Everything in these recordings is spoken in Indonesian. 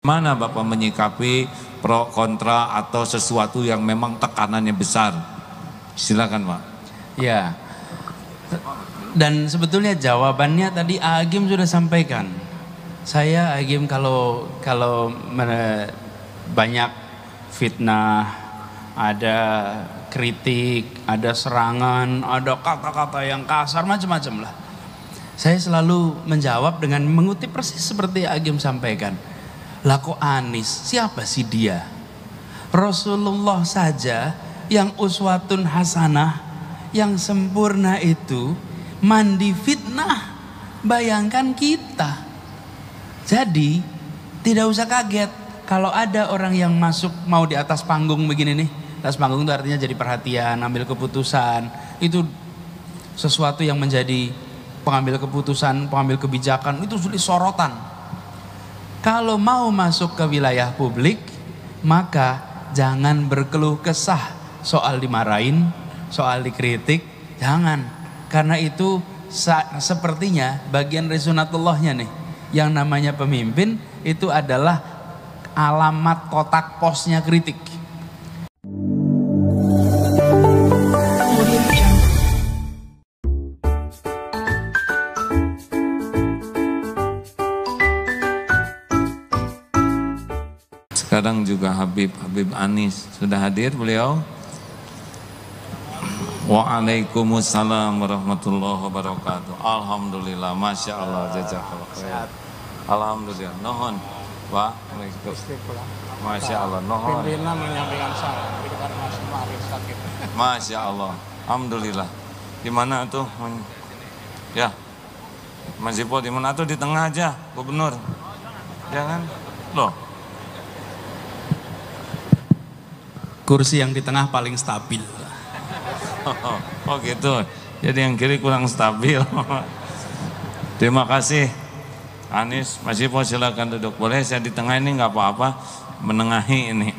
Mana Bapak menyikapi pro kontra atau sesuatu yang memang tekanannya besar? Silakan Pak. Ya. Dan sebetulnya jawabannya tadi Agim sudah sampaikan. Saya Agim kalau banyak fitnah, ada kritik, ada serangan, ada kata-kata yang kasar, macam-macam lah. Saya selalu menjawab dengan mengutip persis seperti Agim sampaikan. Lah kok Anies, siapa sih dia? Rasulullah saja yang uswatun hasanah, yang sempurna itu mandi fitnah. Bayangkan kita. Jadi tidak usah kaget kalau ada orang yang masuk mau di atas panggung begini nih. Atas panggung itu artinya jadi perhatian, ambil keputusan. Itu sesuatu yang menjadi pengambil keputusan, pengambil kebijakan, itu sudah sorotan. Kalau mau masuk ke wilayah publik, maka jangan berkeluh kesah soal dimarahin, soal dikritik, jangan. Karena itu sepertinya bagian dari sunatullahnya nih, yang namanya pemimpin itu adalah alamat kotak posnya kritik. Sekarang juga Habib Anies sudah hadir beliau. Waalaikumsalam warahmatullahi wabarakatuh. Alhamdulillah, masya Allah, jazakallah khair. Alhamdulillah, nohon Pak. Masya Allah, nohon. Pimpinan menyampaikan salam, karena Mas sakit. Masya Allah, alhamdulillah. Di mana tuh? Ya, Mas Ipo di mana tuh? Di tengah aja, Gubernur. Jangan, loh. Kursi yang di tengah paling stabil. Oh gitu, jadi yang kiri kurang stabil. Terima kasih Anies, Mas Ipo silakan duduk. Boleh saya di tengah ini nggak apa-apa, menengahi ini.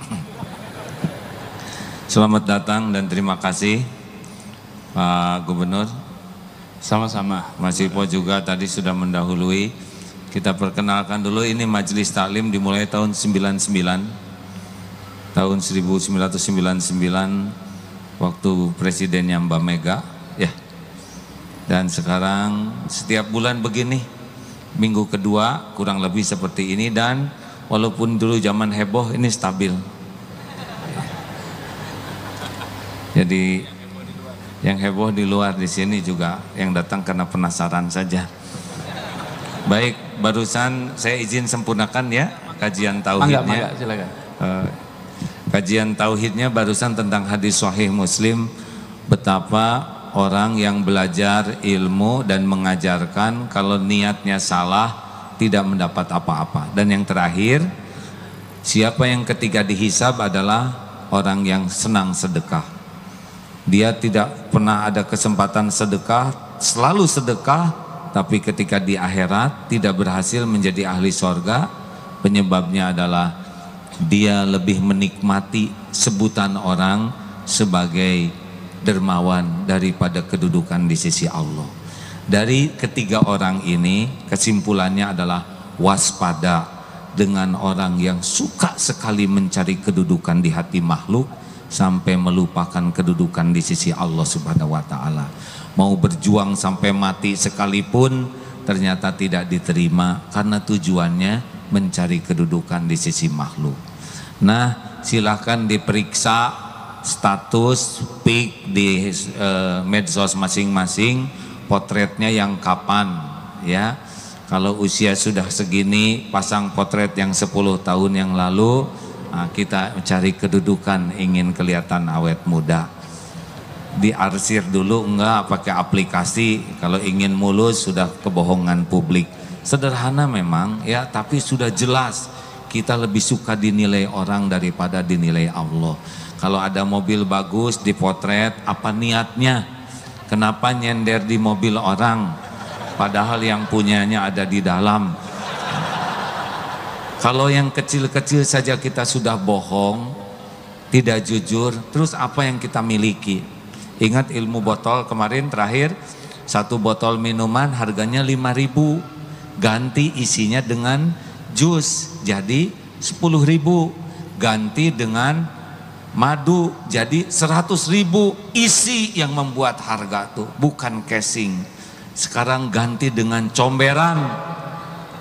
Selamat datang dan terima kasih Pak Gubernur. Sama-sama. Mas Ipo juga tadi sudah mendahului. Kita perkenalkan dulu, ini Majelis Taklim dimulai tahun 99. Tahun 1999 waktu presidennya Mbak Mega, ya. Dan sekarang setiap bulan begini, minggu kedua kurang lebih seperti ini, dan walaupun dulu zaman heboh ini stabil. Jadi yang heboh di luar, di sini juga yang datang karena penasaran saja. Baik, barusan saya izin sempurnakan ya kajian tauhidnya. Mangga, silakan. Kajian tauhidnya barusan tentang hadis sahih Muslim, betapa orang yang belajar ilmu dan mengajarkan kalau niatnya salah tidak mendapat apa-apa. Dan yang terakhir, siapa yang ketiga dihisab adalah orang yang senang sedekah. Dia tidak pernah ada kesempatan sedekah, selalu sedekah, tapi ketika di akhirat tidak berhasil menjadi ahli sorga. Penyebabnya adalah dia lebih menikmati sebutan orang sebagai dermawan daripada kedudukan di sisi Allah. Dari ketiga orang ini, kesimpulannya adalah waspada dengan orang yang suka sekali mencari kedudukan di hati makhluk sampai melupakan kedudukan di sisi Allah Subhanahu wa Ta'ala. Mau berjuang sampai mati sekalipun ternyata tidak diterima karena tujuannya mencari kedudukan di sisi makhluk. Nah, silahkan diperiksa status pic di medsos masing-masing, potretnya yang kapan ya. Kalau usia sudah segini, pasang potret yang 10 tahun yang lalu. Nah, kita mencari kedudukan, ingin kelihatan awet muda. Diarsir dulu enggak, pakai aplikasi. Kalau ingin mulus sudah kebohongan publik. Sederhana memang ya, tapi sudah jelas kita lebih suka dinilai orang daripada dinilai Allah. Kalau ada mobil bagus dipotret, apa niatnya? Kenapa nyender di mobil orang? Padahal yang punyanya ada di dalam. Kalau yang kecil-kecil saja kita sudah bohong, tidak jujur, terus apa yang kita miliki? Ingat ilmu botol kemarin terakhir, satu botol minuman harganya 5.000. Ganti isinya dengan jus, jadi 10.000 ganti dengan madu jadi 100.000. Isi yang membuat harga tuh, bukan casing. Sekarang ganti dengan comberan,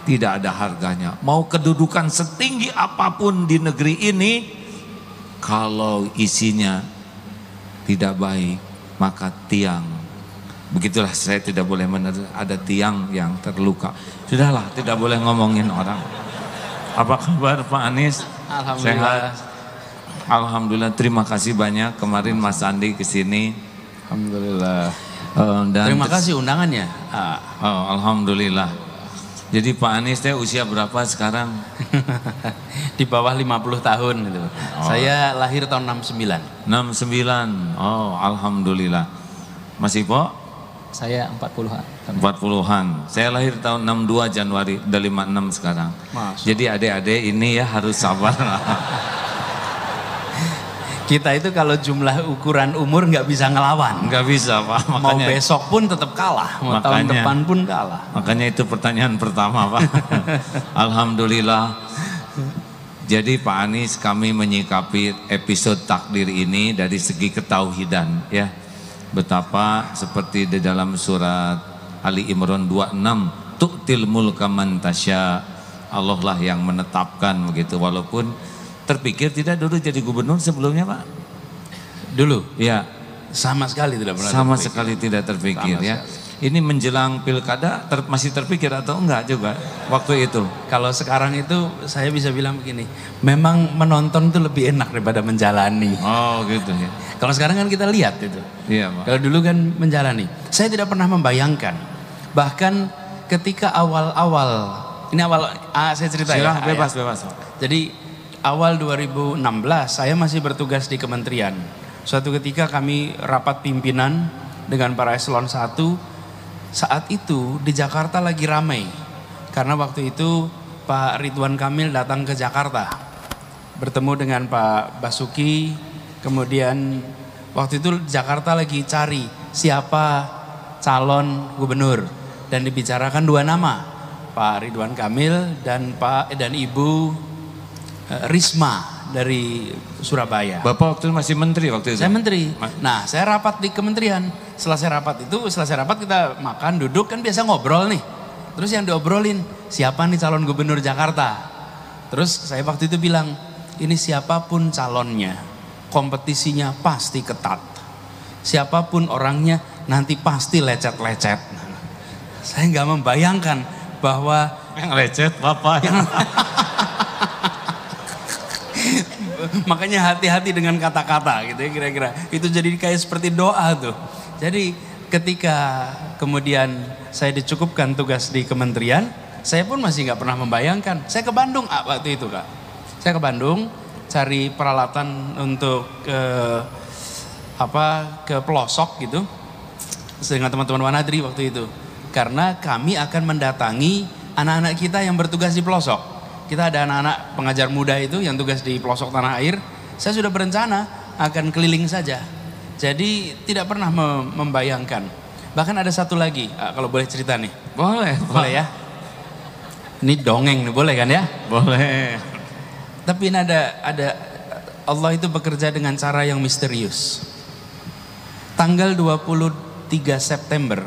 tidak ada harganya. Mau kedudukan setinggi apapun di negeri ini, kalau isinya tidak baik maka tiang. Begitulah, saya tidak boleh ada tiang yang terluka. Sudahlah, tidak boleh ngomongin orang. Apa kabar Pak Anies? Alhamdulillah. Sehat? Alhamdulillah, terima kasih banyak kemarin Mas Andi kesini. Alhamdulillah. Dan Terima kasih undangannya. Alhamdulillah. Jadi Pak Anies teh usia berapa sekarang? Di bawah 50 tahun gitu. Saya lahir tahun 69. 69. Oh, alhamdulillah. Mas Ipo? Saya 40-an. 40-an. Saya lahir tahun 62 Januari, udah 56 sekarang. Jadi adik-adik ini ya harus sabar. Kita itu kalau jumlah ukuran umur nggak bisa ngelawan. Nggak bisa Pak. Mau besok pun tetap kalah, mau tahun depan pun kalah. Makanya itu pertanyaan pertama Pak. Alhamdulillah. Jadi Pak Anies, kami menyikapi episode takdir ini dari segi ketauhidan ya. Betapa seperti di dalam surat Ali Imran 26, tu'til mulka man tasya. Allah lah yang menetapkan begitu, walaupun terpikir tidak dulu jadi gubernur sebelumnya Pak? Dulu? Ya. Sama sekali tidak pernah Sama terpikir. sekali tidak terpikir Sama ya. sekali. Ini menjelang pilkada masih terpikir atau enggak juga waktu itu? Kalau sekarang itu saya bisa bilang begini, memang menonton itu lebih enak daripada menjalani. Oh gitu ya. Kalau sekarang kan kita lihat itu. Iya Pak. Kalau dulu kan menjalani. Saya tidak pernah membayangkan. Bahkan ketika awal-awal, ini awal, saya cerita ya. Bebas. Jadi awal 2016 saya masih bertugas di kementerian. Suatu ketika kami rapat pimpinan dengan para eselon 1. Saat itu di Jakarta lagi ramai. Karena waktu itu Pak Ridwan Kamil datang ke Jakarta. Bertemu dengan Pak Basuki. Kemudian waktu itu Jakarta lagi cari siapa calon gubernur. Dan dibicarakan 2 nama. Pak Ridwan Kamil dan Ibu Risma dari Surabaya. Bapak waktu itu masih menteri waktu itu? Saya menteri. Nah, saya rapat di kementerian. Selesai rapat kita makan, duduk, kan biasa ngobrol nih. Terus yang diobrolin, siapa nih calon gubernur Jakarta? Terus saya waktu itu bilang, ini siapapun calonnya, kompetisinya pasti ketat. Siapapun orangnya, nanti pasti lecet-lecet. Saya nggak membayangkan bahwa yang lecet Bapak. Makanya hati-hati dengan kata-kata gitu ya kira-kira. Itu jadi kayak seperti doa tuh. Jadi ketika kemudian saya dicukupkan tugas di kementerian, saya pun masih nggak pernah membayangkan. Saya ke Bandung waktu itu Kak. Saya ke Bandung cari peralatan untuk ke pelosok gitu. Dengan teman-teman Wanadri waktu itu. Karena kami akan mendatangi anak-anak kita yang bertugas di pelosok. Kita ada anak-anak pengajar muda itu yang tugas di pelosok tanah air. Saya sudah berencana akan keliling saja. Jadi tidak pernah membayangkan. Bahkan ada satu lagi, kalau boleh cerita nih. Boleh ya. Ini dongeng nih, boleh kan ya? Boleh. Tapi ini ada Allah itu bekerja dengan cara yang misterius. Tanggal 23 September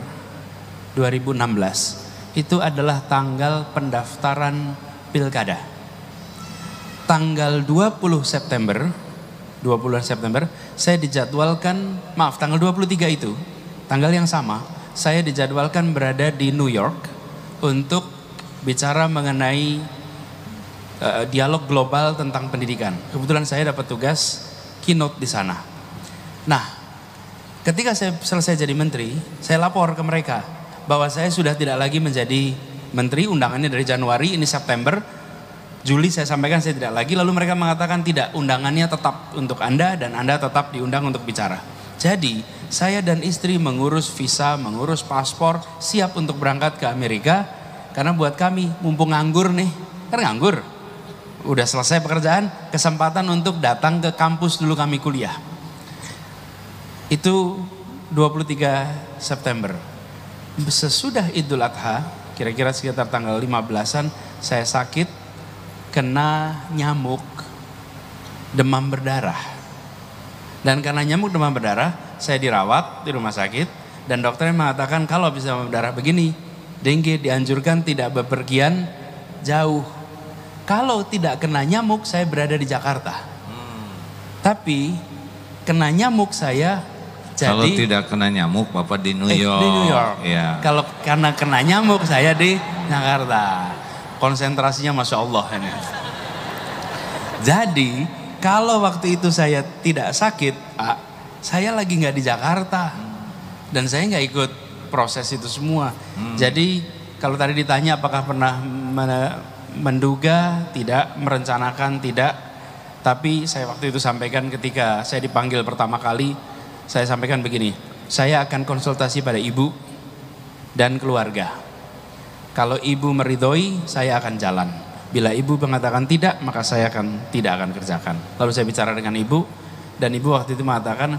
2016 itu adalah tanggal pendaftaran pilkada. Tanggal 20 September saya dijadwalkan, tanggal 23 itu, tanggal yang sama, saya dijadwalkan berada di New York untuk bicara mengenai dialog global tentang pendidikan. Kebetulan saya dapat tugas keynote di sana. Nah, ketika saya selesai jadi menteri, saya lapor ke mereka bahwa saya sudah tidak lagi menjadi menteri, undangannya dari Januari, ini September, Juli saya sampaikan saya tidak lagi, lalu mereka mengatakan tidak, undangannya tetap untuk Anda dan Anda tetap diundang untuk bicara. Jadi saya dan istri mengurus visa, mengurus paspor, siap untuk berangkat ke Amerika, karena buat kami mumpung nganggur nih, kan nganggur, udah selesai pekerjaan, kesempatan untuk datang ke kampus dulu kami kuliah. Itu 23 September. Sesudah Idul Adha, kira-kira sekitar tanggal 15-an saya sakit kena nyamuk demam berdarah. Dan karena nyamuk demam berdarah, saya dirawat di rumah sakit dan dokternya mengatakan kalau bisa demam berdarah begini, dengue dianjurkan tidak bepergian jauh. Kalau tidak kena nyamuk, saya berada di Jakarta. Tapi kena nyamuk saya jadi. Kalau tidak kena nyamuk, Bapak di New York. Di New York. Ya. Kalau karena kena nyamuk saya di Jakarta. Konsentrasinya Masya Allah ini. Jadi kalau waktu itu saya tidak sakit, Pak, saya lagi nggak di Jakarta dan saya nggak ikut proses itu semua. Jadi kalau tadi ditanya apakah pernah menduga, tidak, merencanakan, tidak. Tapi saya waktu itu sampaikan ketika saya dipanggil pertama kali, saya sampaikan begini, saya akan konsultasi pada ibu dan keluarga. Kalau ibu meridhoi, saya akan jalan. Bila ibu mengatakan tidak, maka saya tidak akan kerjakan. Lalu saya bicara dengan ibu, dan ibu waktu itu mengatakan,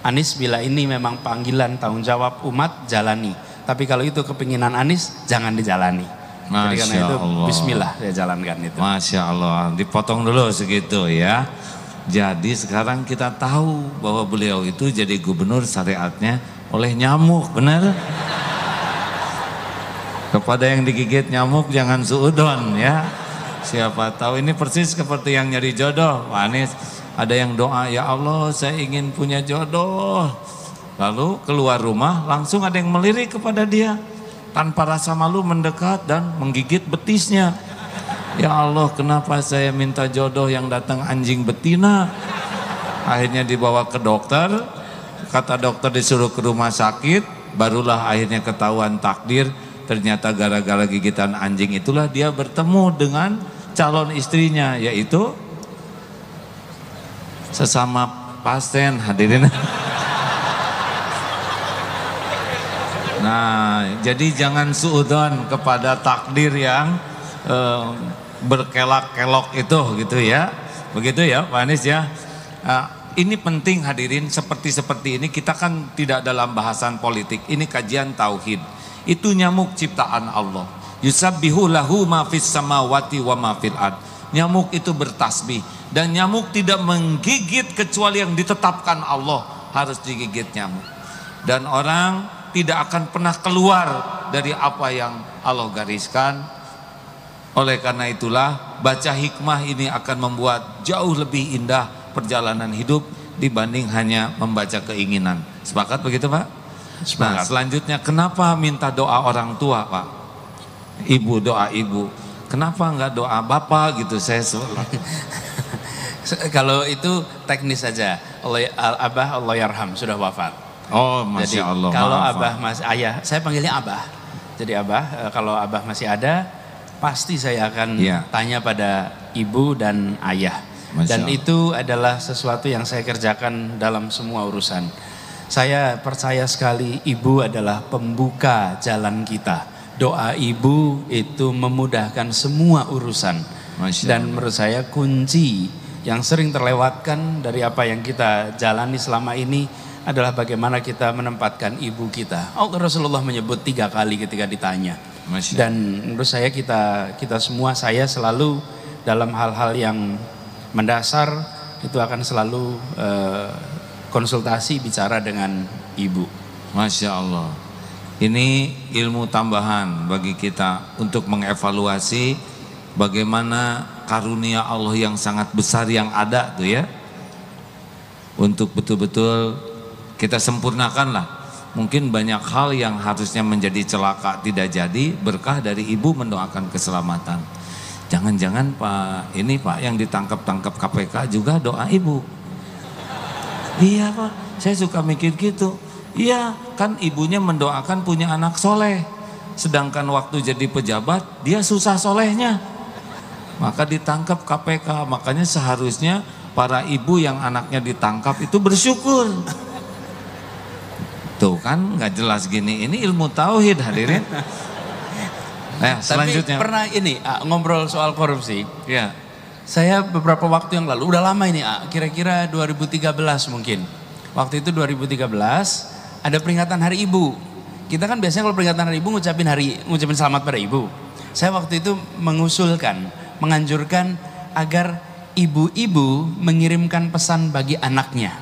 Anis, bila ini memang panggilan tanggung jawab umat, jalani. Tapi kalau itu kepinginan Anis, jangan dijalani. Jadi karena itu, Allah. bismillah saya jalankan itu. Masya Allah, dipotong dulu segitu ya. Jadi sekarang kita tahu bahwa beliau itu jadi gubernur syariatnya oleh nyamuk, benar? Kepada yang digigit nyamuk jangan suudon ya. Siapa tahu ini persis seperti yang nyari jodoh, Pak Anies. Ada yang doa, ya Allah saya ingin punya jodoh. Lalu keluar rumah langsung ada yang melirik kepada dia. Tanpa rasa malu mendekat dan menggigit betisnya. Ya Allah kenapa saya minta jodoh yang datang anjing betina. Akhirnya dibawa ke dokter. Kata dokter disuruh ke rumah sakit. Barulah akhirnya ketahuan takdir. Ternyata gara-gara gigitan anjing itulah dia bertemu dengan calon istrinya, yaitu sesama pasien, hadirin. Nah, jadi jangan suudzon kepada takdir yang berkelak-kelok itu gitu ya. Begitu ya Pak Anies ya. Ini penting hadirin, seperti ini kita kan tidak dalam bahasan politik. Ini kajian tauhid. Itu nyamuk ciptaan Allah. Yusabbihu lahu ma fis samawati wa ma fil ard. Nyamuk itu bertasbih dan nyamuk tidak menggigit kecuali yang ditetapkan Allah harus digigit nyamuk. Dan orang tidak akan pernah keluar dari apa yang Allah gariskan. Oleh karena itulah baca hikmah ini akan membuat jauh lebih indah perjalanan hidup dibanding hanya membaca keinginan. Sepakat begitu Pak? Nah selanjutnya kenapa minta doa orang tua Pak? Ibu, doa ibu. Kenapa enggak doa bapak gitu? Saya Kalau itu teknis saja. Abah Allah yarham sudah wafat. Oh Masya Jadi, Allah. kalau maaf, abah masih ayah, saya panggilnya abah. Jadi abah, kalau abah masih ada, pasti saya akan tanya pada ibu dan ayah. Dan itu adalah sesuatu yang saya kerjakan dalam semua urusan. Saya percaya sekali ibu adalah pembuka jalan kita. Doa ibu itu memudahkan semua urusan. Dan menurut saya kunci yang sering terlewatkan dari apa yang kita jalani selama ini adalah bagaimana kita menempatkan ibu kita. Rasulullah menyebut 3 kali ketika ditanya. Dan menurut saya kita semua, saya selalu dalam hal-hal yang mendasar itu akan selalu konsultasi bicara dengan ibu. Masya Allah. Ini ilmu tambahan bagi kita untuk mengevaluasi bagaimana karunia Allah yang sangat besar yang ada tuh ya. Untuk betul-betul kita sempurnakanlah. Mungkin banyak hal yang harusnya menjadi celaka tidak jadi, berkah dari ibu mendoakan keselamatan. Jangan-jangan Pak, ini Pak yang ditangkap-tangkap KPK juga doa ibu. Iya Pak, saya suka mikir gitu. Iya, kan ibunya mendoakan punya anak soleh. Sedangkan waktu jadi pejabat, dia susah solehnya. Maka ditangkap KPK. Makanya seharusnya para ibu yang anaknya ditangkap itu bersyukur. Tuh kan gak jelas gini. Ini ilmu tauhid hadirin. Nah, selanjutnya. Tapi pernah ini ngobrol soal korupsi. Ya. Saya beberapa waktu yang lalu, udah lama ini kira-kira 2013 mungkin. Waktu itu 2013 ada peringatan Hari Ibu. Kita kan biasanya kalau peringatan Hari Ibu ngucapin selamat pada ibu. Saya waktu itu mengusulkan menganjurkan agar ibu-ibu mengirimkan pesan bagi anaknya.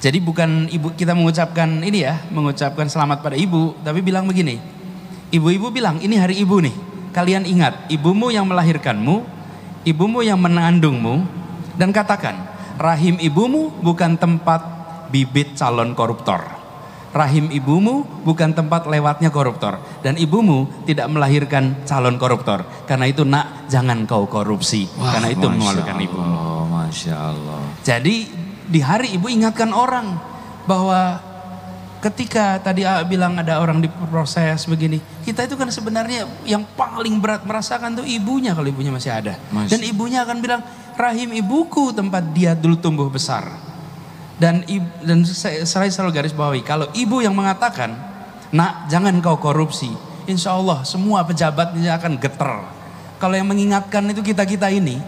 Jadi bukan ibu kita mengucapkan ini ya, mengucapkan selamat pada ibu, tapi bilang begini. Ibu-ibu bilang, ini hari ibu nih. Kalian ingat, ibumu yang melahirkanmu, ibumu yang mengandungmu, dan katakan, rahim ibumu bukan tempat bibit calon koruptor. Rahim ibumu bukan tempat lewatnya koruptor, dan ibumu tidak melahirkan calon koruptor. Karena itu nak, jangan kau korupsi. Wah, karena itu Masya memalukan Allah, ibumu. Masya Allah. Jadi di hari ibu ingatkan orang bahwa ketika tadi bilang ada orang diproses begini, kita itu kan sebenarnya yang paling berat merasakan tuh ibunya kalau ibunya masih ada. Dan ibunya akan bilang, rahim ibuku tempat dia dulu tumbuh besar. Dan saya selalu garis bawahi, kalau ibu yang mengatakan, nak jangan kau korupsi, insya Allah semua pejabatnya akan getar. Kalau yang mengingatkan itu kita-kita ini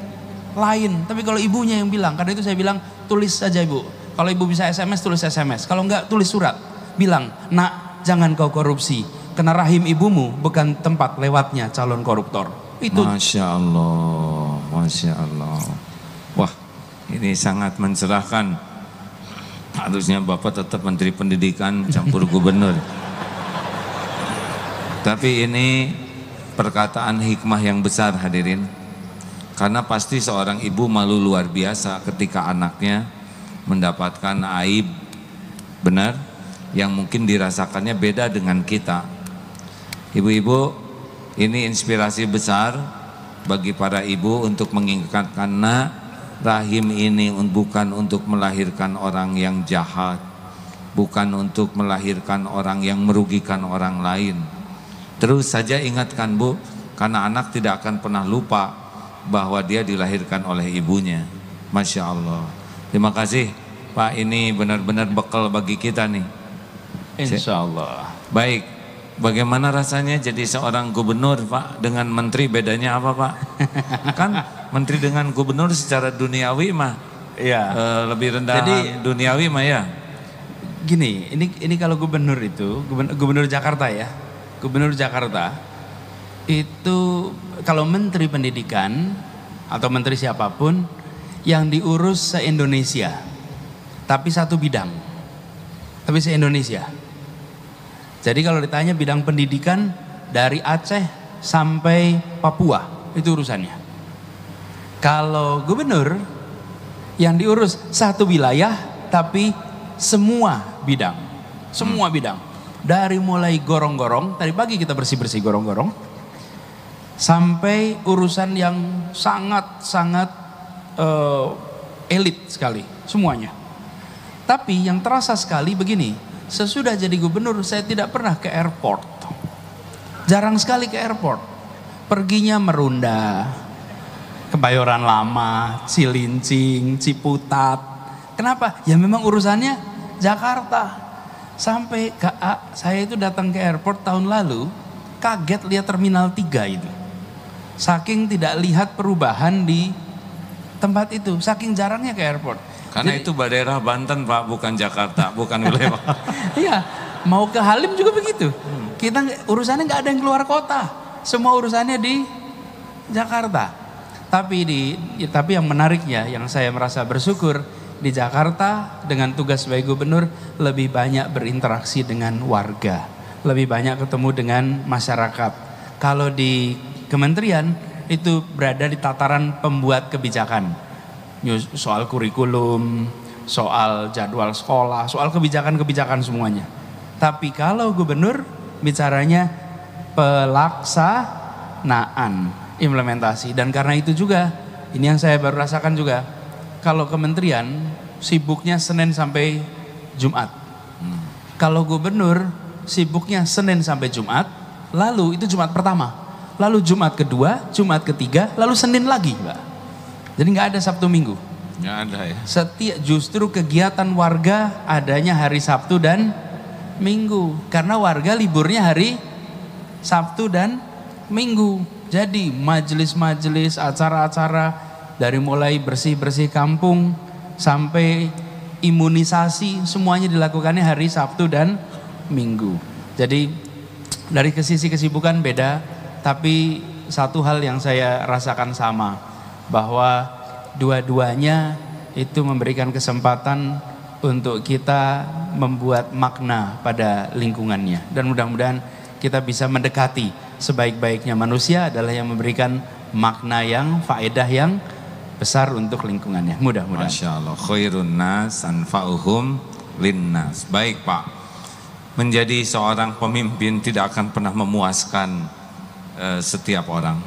lain, tapi kalau ibunya yang bilang, karena itu saya bilang tulis saja ibu. Kalau ibu bisa SMS, tulis SMS. Kalau enggak, tulis surat. Bilang, nak jangan kau korupsi, karena rahim ibumu bukan tempat lewatnya calon koruptor. Itu. Masya Allah, Masya Allah. Wah, ini sangat mencerahkan. Harusnya Bapak tetap Menteri Pendidikan campur gubernur. Tapi ini perkataan hikmah yang besar hadirin. Karena pasti seorang ibu malu luar biasa ketika anaknya mendapatkan aib, benar, yang mungkin dirasakannya beda dengan kita. Ibu-ibu, ini inspirasi besar bagi para ibu untuk mengingatkan, nak, rahim ini bukan untuk melahirkan orang yang jahat, bukan untuk melahirkan orang yang merugikan orang lain. Terus saja ingatkan bu, karena anak tidak akan pernah lupa bahwa dia dilahirkan oleh ibunya. Masya Allah. Terima kasih Pak, ini benar-benar bekal bagi kita nih. Insya Allah. Baik, bagaimana rasanya jadi seorang gubernur Pak? Dengan menteri bedanya apa Pak? Kan menteri dengan gubernur secara duniawi mah Iya. lebih rendah. Jadi duniawi mah ya. Gini, ini kalau gubernur itu, gubernur Jakarta ya, gubernur Jakarta itu kalau menteri pendidikan atau menteri siapapun yang diurus se-Indonesia, tapi satu bidang, tapi se-Indonesia. Jadi kalau ditanya bidang pendidikan dari Aceh sampai Papua itu urusannya. Kalau gubernur yang diurus satu wilayah tapi semua bidang, semua bidang. Dari mulai gorong-gorong, tadi pagi kita bersih-bersih gorong-gorong, sampai urusan yang sangat-sangat elit sekali, semuanya. Tapi yang terasa sekali begini, sesudah jadi gubernur saya tidak pernah ke airport. Jarang sekali ke airport. Perginya Merunda, Kebayoran Lama, Cilincing, Ciputat. Kenapa? Ya memang urusannya Jakarta. Sampai saya itu datang ke airport tahun lalu, kaget lihat Terminal 3 itu. Saking tidak lihat perubahan di tempat itu, saking jarangnya ke airport. Karena itu daerah Banten Pak, bukan Jakarta, bukan wilayah. Iya, mau ke Halim juga begitu. Kita urusannya nggak ada yang keluar kota, semua urusannya di Jakarta. Tapi yang menariknya, yang saya merasa bersyukur di Jakarta dengan tugas sebagai gubernur lebih banyak berinteraksi dengan warga, lebih banyak ketemu dengan masyarakat. Kalau di kementerian itu berada di tataran pembuat kebijakan, soal kurikulum, soal jadwal sekolah, soal kebijakan-kebijakan semuanya. Tapi kalau gubernur bicaranya pelaksanaan, implementasi. Dan karena itu juga, ini yang saya baru rasakan juga, kalau kementerian sibuknya Senin sampai Jumat. Kalau gubernur sibuknya Senin sampai Jumat, lalu itu Jumat pertama, lalu Jumat kedua, Jumat ketiga, lalu Senin lagi, Pak. Jadi nggak ada Sabtu Minggu. Nggak ada ya. Justru kegiatan warga adanya hari Sabtu dan Minggu, karena warga liburnya hari Sabtu dan Minggu. Jadi majelis-majelis, acara-acara dari mulai bersih-bersih kampung sampai imunisasi semuanya dilakukannya hari Sabtu dan Minggu. Jadi dari sisi kesibukan beda, tapi satu hal yang saya rasakan sama, bahwa dua-duanya itu memberikan kesempatan untuk kita membuat makna pada lingkungannya. Dan mudah-mudahan kita bisa mendekati sebaik-baiknya manusia adalah yang memberikan makna yang faedah yang besar untuk lingkungannya. Mudah-mudahan. Masya Allah, khairun nas anfa'uhum linnas. Baik Pak, menjadi seorang pemimpin tidak akan pernah memuaskan setiap orang.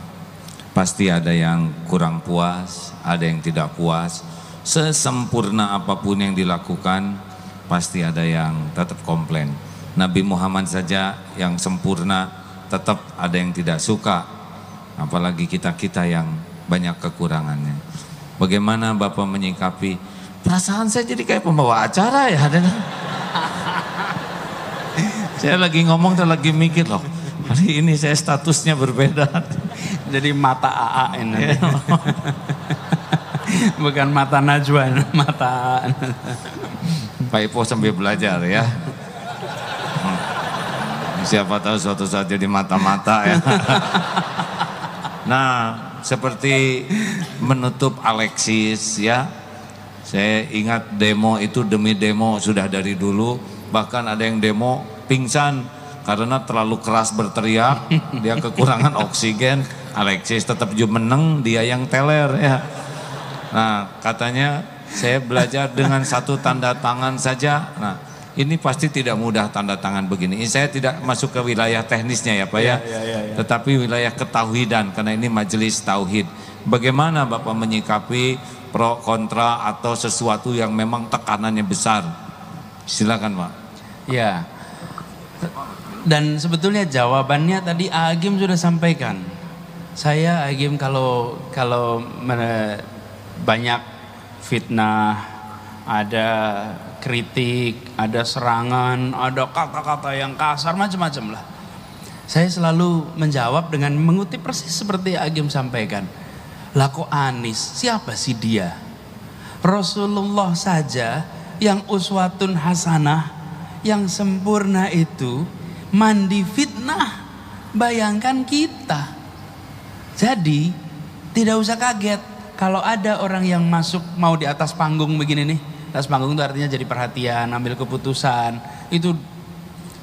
Pasti ada yang kurang puas, ada yang tidak puas. Sesempurna apapun yang dilakukan, pasti ada yang tetap komplain. Nabi Muhammad saja yang sempurna, tetap ada yang tidak suka. Apalagi kita-kita yang banyak kekurangannya. Bagaimana Bapak menyikapi? Perasaan saya jadi kayak pembawa acara ya. Saya lagi ngomong tuh lagi mikir loh. Hari ini saya statusnya berbeda. Jadi mata AA ini. Bukan mata Najwa, mata Pak Ipo sambil belajar ya. Siapa tahu suatu saat jadi mata-mata ya. Nah, seperti menutup Alexis ya. Saya ingat demo itu demi demo sudah dari dulu. Bahkan ada yang demo pingsan karena terlalu keras berteriak. Dia kekurangan oksigen. Alexis tetap menang, dia yang teler ya. Nah, katanya saya belajar dengan satu tanda tangan saja. Nah, ini pasti tidak mudah tanda tangan begini. Ini saya tidak masuk ke wilayah teknisnya ya Pak ya. Tetapi wilayah ketauhidan, karena ini majelis tauhid. Bagaimana Bapak menyikapi pro kontra atau sesuatu yang memang tekanannya besar? Silakan Pak. Ya. Dan sebetulnya jawabannya tadi Agim sudah sampaikan. Saya Agim kalau banyak fitnah, ada kritik, ada serangan, ada kata-kata yang kasar, macam-macam lah. Saya selalu menjawab dengan mengutip persis seperti Agim sampaikan. Lah kok Anies, siapa sih dia? Rasulullah saja yang uswatun hasanah, yang sempurna itu mandi fitnah. Bayangkan kita. Jadi tidak usah kaget kalau ada orang yang masuk mau di atas panggung begini nih. Atas panggung itu artinya jadi perhatian, ambil keputusan. Itu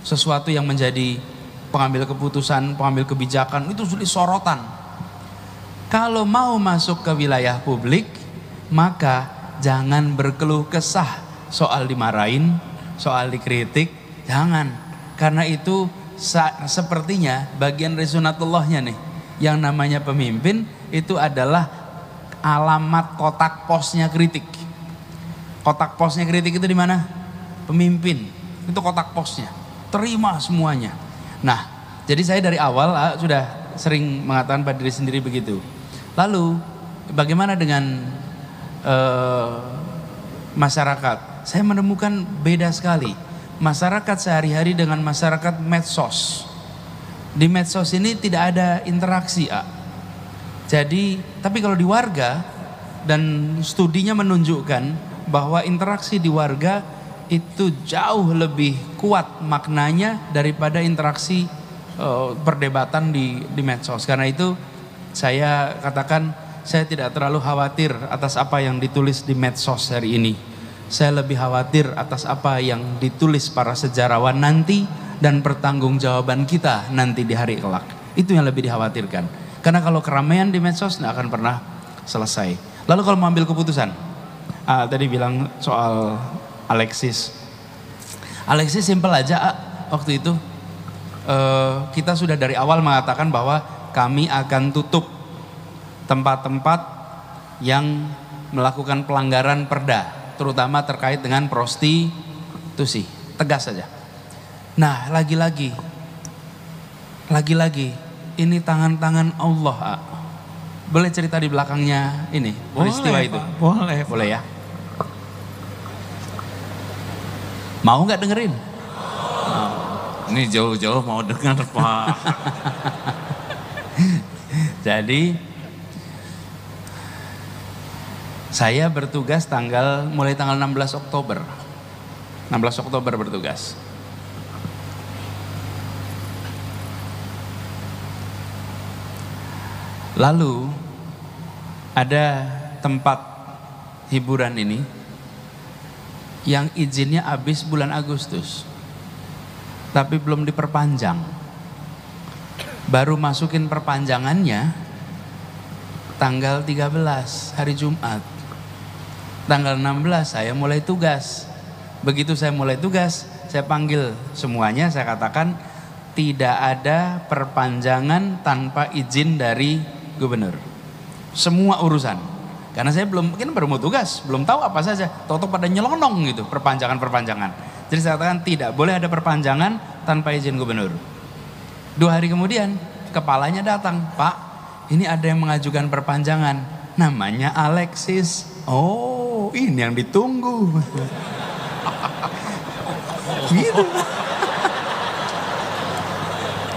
sesuatu yang menjadi pengambil keputusan, pengambil kebijakan, itu sudah sorotan. Kalau mau masuk ke wilayah publik, maka jangan berkeluh kesah soal dimarahin, soal dikritik, jangan. Karena itu sepertinya bagian dari sunatullahnya nih. Yang namanya pemimpin itu adalah alamat kotak posnya kritik. Kotak posnya kritik itu di mana? Pemimpin. Itu kotak posnya. Terima semuanya. Nah, jadi saya dari awal sudah sering mengatakan pada diri sendiri begitu. Lalu bagaimana dengan masyarakat? Saya menemukan beda sekali. Masyarakat sehari-hari dengan masyarakat medsos. Di medsos ini tidak ada interaksi, Jadi, tapi kalau di warga, dan studinya menunjukkan bahwa interaksi di warga itu jauh lebih kuat maknanya daripada interaksi perdebatan di medsos. Karena itu saya katakan saya tidak terlalu khawatir atas apa yang ditulis di medsos hari ini. Saya lebih khawatir atas apa yang ditulis para sejarawan nanti dan pertanggungjawaban kita nanti di hari kelak. Itu yang lebih dikhawatirkan. Karena kalau keramaian di medsos tidak akan pernah selesai. Lalu kalau mau ambil keputusan, tadi bilang soal Alexis. Alexis simpel aja, waktu itu kita sudah dari awal mengatakan bahwa kami akan tutup tempat-tempat yang melakukan pelanggaran perda, terutama terkait dengan prostitusi. Tegas saja. Nah, lagi-lagi ini tangan-tangan Allah. Boleh cerita di belakangnya ini peristiwa itu? Boleh ya. Mau nggak dengerin? Ini jauh-jauh mau dengar Pak. Jadi saya bertugas mulai tanggal 16 Oktober. 16 Oktober bertugas. Lalu ada tempat hiburan ini yang izinnya habis bulan Agustus, tapi belum diperpanjang. Baru masukin perpanjangannya tanggal 13 hari Jumat. Tanggal 16 saya mulai tugas. Begitu saya mulai tugas, saya panggil semuanya, saya katakan tidak ada perpanjangan tanpa izin dari gubernur. Semua urusan. Karena saya mungkin baru mau tugas, belum tahu apa saja. Tahu-tahu pada nyelonong gitu, perpanjangan. Jadi saya katakan tidak boleh ada perpanjangan tanpa izin gubernur. 2 hari kemudian kepalanya datang, Pak, ini ada yang mengajukan perpanjangan, namanya Alexis. Oh, ini yang ditunggu. Gitu.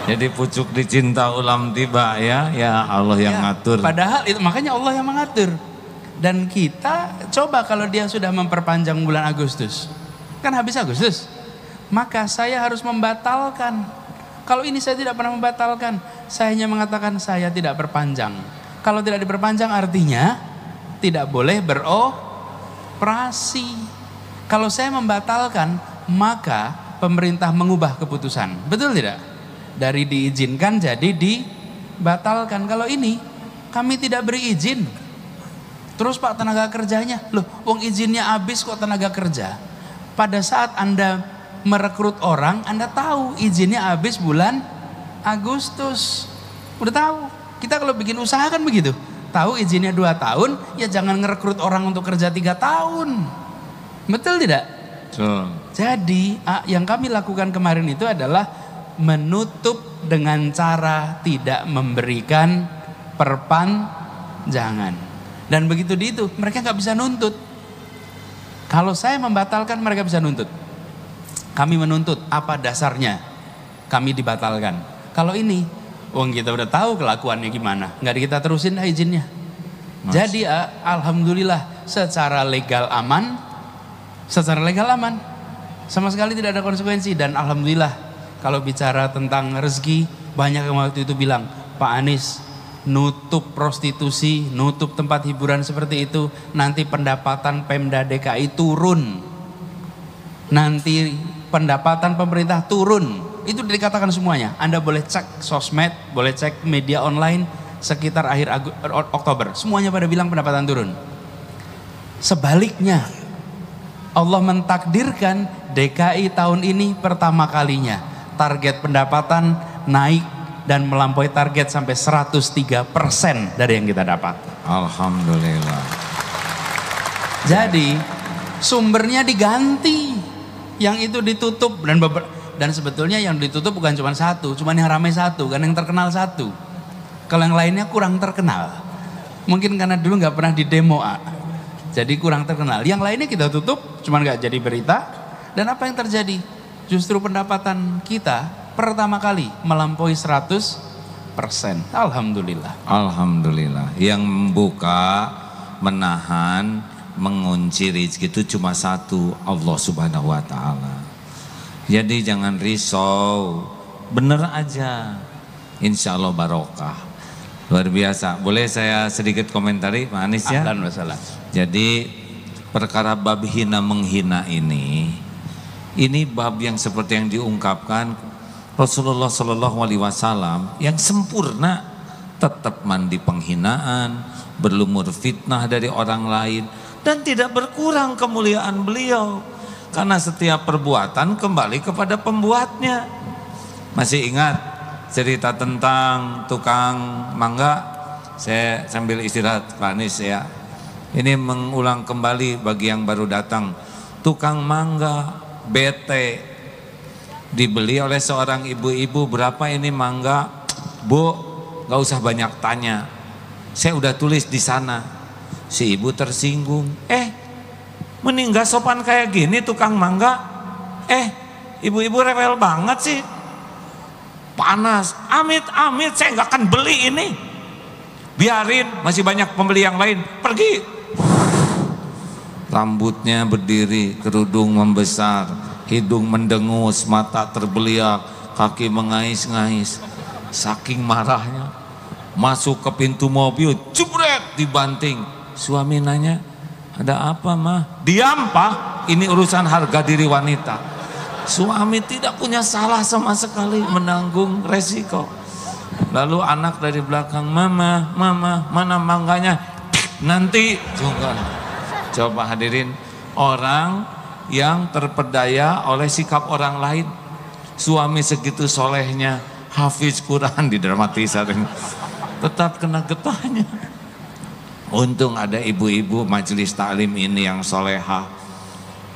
Jadi pucuk dicinta ulam tiba ya Allah yang ngatur. Padahal itu makanya Allah yang mengatur. Dan kita coba kalau dia sudah memperpanjang bulan Agustus, kan habis Agustus, maka saya harus membatalkan. Kalau ini saya tidak pernah membatalkan, saya hanya mengatakan saya tidak perpanjang. Kalau tidak diperpanjang artinya tidak boleh beroperasi. Kalau saya membatalkan, maka pemerintah mengubah keputusan. Betul tidak? Dari diizinkan jadi dibatalkan. Kalau ini kami tidak beri izin. Terus Pak, tenaga kerjanya, loh wong izinnya habis kok tenaga kerja. Pada saat Anda merekrut orang, Anda tahu izinnya habis bulan Agustus. Udah tahu. Kita kalau bikin usaha kan begitu. Tahu izinnya 2 tahun, ya jangan ngerekrut orang untuk kerja 3 tahun. Betul tidak? Betul. Jadi yang kami lakukan kemarin itu adalah menutup dengan cara tidak memberikan perpanjangan. Dan begitu itu mereka nggak bisa nuntut. Kalau saya membatalkan mereka bisa nuntut. Kami menuntut apa dasarnya kami dibatalkan. Kalau ini, wong kita udah tahu kelakuannya gimana, nggak kita terusin izinnya. Jadi alhamdulillah secara legal aman, sama sekali tidak ada konsekuensi. Dan alhamdulillah kalau bicara tentang rezeki, banyak yang waktu itu bilang, Pak Anies nutup prostitusi, nutup tempat hiburan seperti itu, nanti pendapatan Pemda DKI turun, nanti pendapatan pemerintah turun. Itu dikatakan semuanya. Anda boleh cek sosmed, boleh cek media online sekitar akhir Oktober, semuanya pada bilang pendapatan turun. Sebaliknya, Allah mentakdirkan DKI tahun ini pertama kalinya target pendapatan naik dan melampaui target sampai 103% dari yang kita dapat. Alhamdulillah. Jadi sumbernya diganti, yang itu ditutup dan sebetulnya yang ditutup bukan cuma satu, cuma yang ramai satu, kan yang terkenal satu. Kalau yang lainnya kurang terkenal, mungkin karena dulu nggak pernah di demo jadi kurang terkenal. Yang lainnya kita tutup, cuma nggak jadi berita. Dan apa yang terjadi? Justru pendapatan kita pertama kali melampaui 100%. Alhamdulillah. Alhamdulillah. Yang membuka, menahan, mengunci rezeki itu cuma satu, Allah Subhanahu wa taala. Jadi jangan risau, bener aja. Insya Allah barokah. Luar biasa. Boleh saya sedikit komentari Pak Anies ya? Ahlan wa sahlan. Jadi perkara bab hina menghina ini bab yang seperti yang diungkapkan Rasulullah Shallallahu Alaihi Wasallam yang sempurna, tetap mandi penghinaan, berlumur fitnah dari orang lain, dan tidak berkurang kemuliaan beliau karena setiap perbuatan kembali kepada pembuatnya. Masih ingat cerita tentang tukang mangga? Saya sambil istirahat Pak Anies ya. Ini mengulang kembali bagi yang baru datang. Tukang mangga bete dibeli oleh seorang ibu-ibu, berapa ini mangga? Bu, gak usah banyak tanya, saya udah tulis di sana. Si ibu tersinggung, mending gak sopan kayak gini tukang mangga. Ibu-ibu rewel banget sih, panas, amit-amit saya gak akan beli ini, biarin masih banyak pembeli yang lain, pergi. Rambutnya berdiri, kerudung membesar, hidung mendengus, mata terbeliak, kaki mengais-ngais, saking marahnya. masuk ke pintu mobil, jebret, dibanting. Suami nanya, ada apa mah? Diam pak, ini urusan harga diri wanita. Suami tidak punya salah sama sekali, menanggung resiko. Lalu anak dari belakang, mama, mana mangganya? Nanti. Coba hadirin, orang yang terpedaya oleh sikap orang lain. Suami segitu solehnya, hafiz Quran, didramatisasi, tetap kena getahnya. Untung ada ibu-ibu majelis taklim ini yang solehah.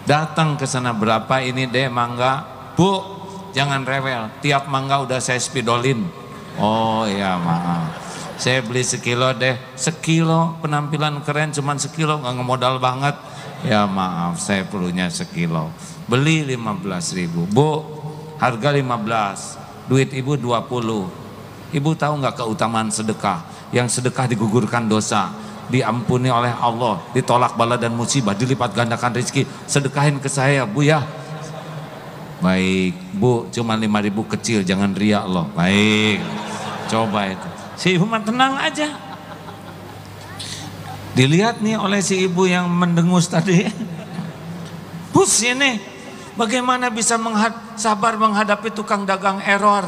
Datang ke sana, berapa ini deh mangga? Bu, jangan rewel, tiap mangga udah saya spidolin. Oh iya maaf, saya beli sekilo deh. Sekilo, penampilan keren cuman sekilo, nggak ngemodal banget. Ya maaf, saya perlunya sekilo. Beli 15.000. Bu, harga 15, duit ibu 20. Ibu tahu nggak keutamaan sedekah? Yang sedekah digugurkan dosa, diampuni oleh Allah, ditolak bala dan musibah, dilipat gandakan rezeki. Sedekahin ke saya bu ya. Baik bu, cuma 5.000 kecil, jangan riak loh. Baik, coba itu. Si ibu mah tenang aja. Dilihat nih oleh si ibu yang mendengus tadi. Bus ini, bagaimana bisa sabar menghadapi tukang dagang error?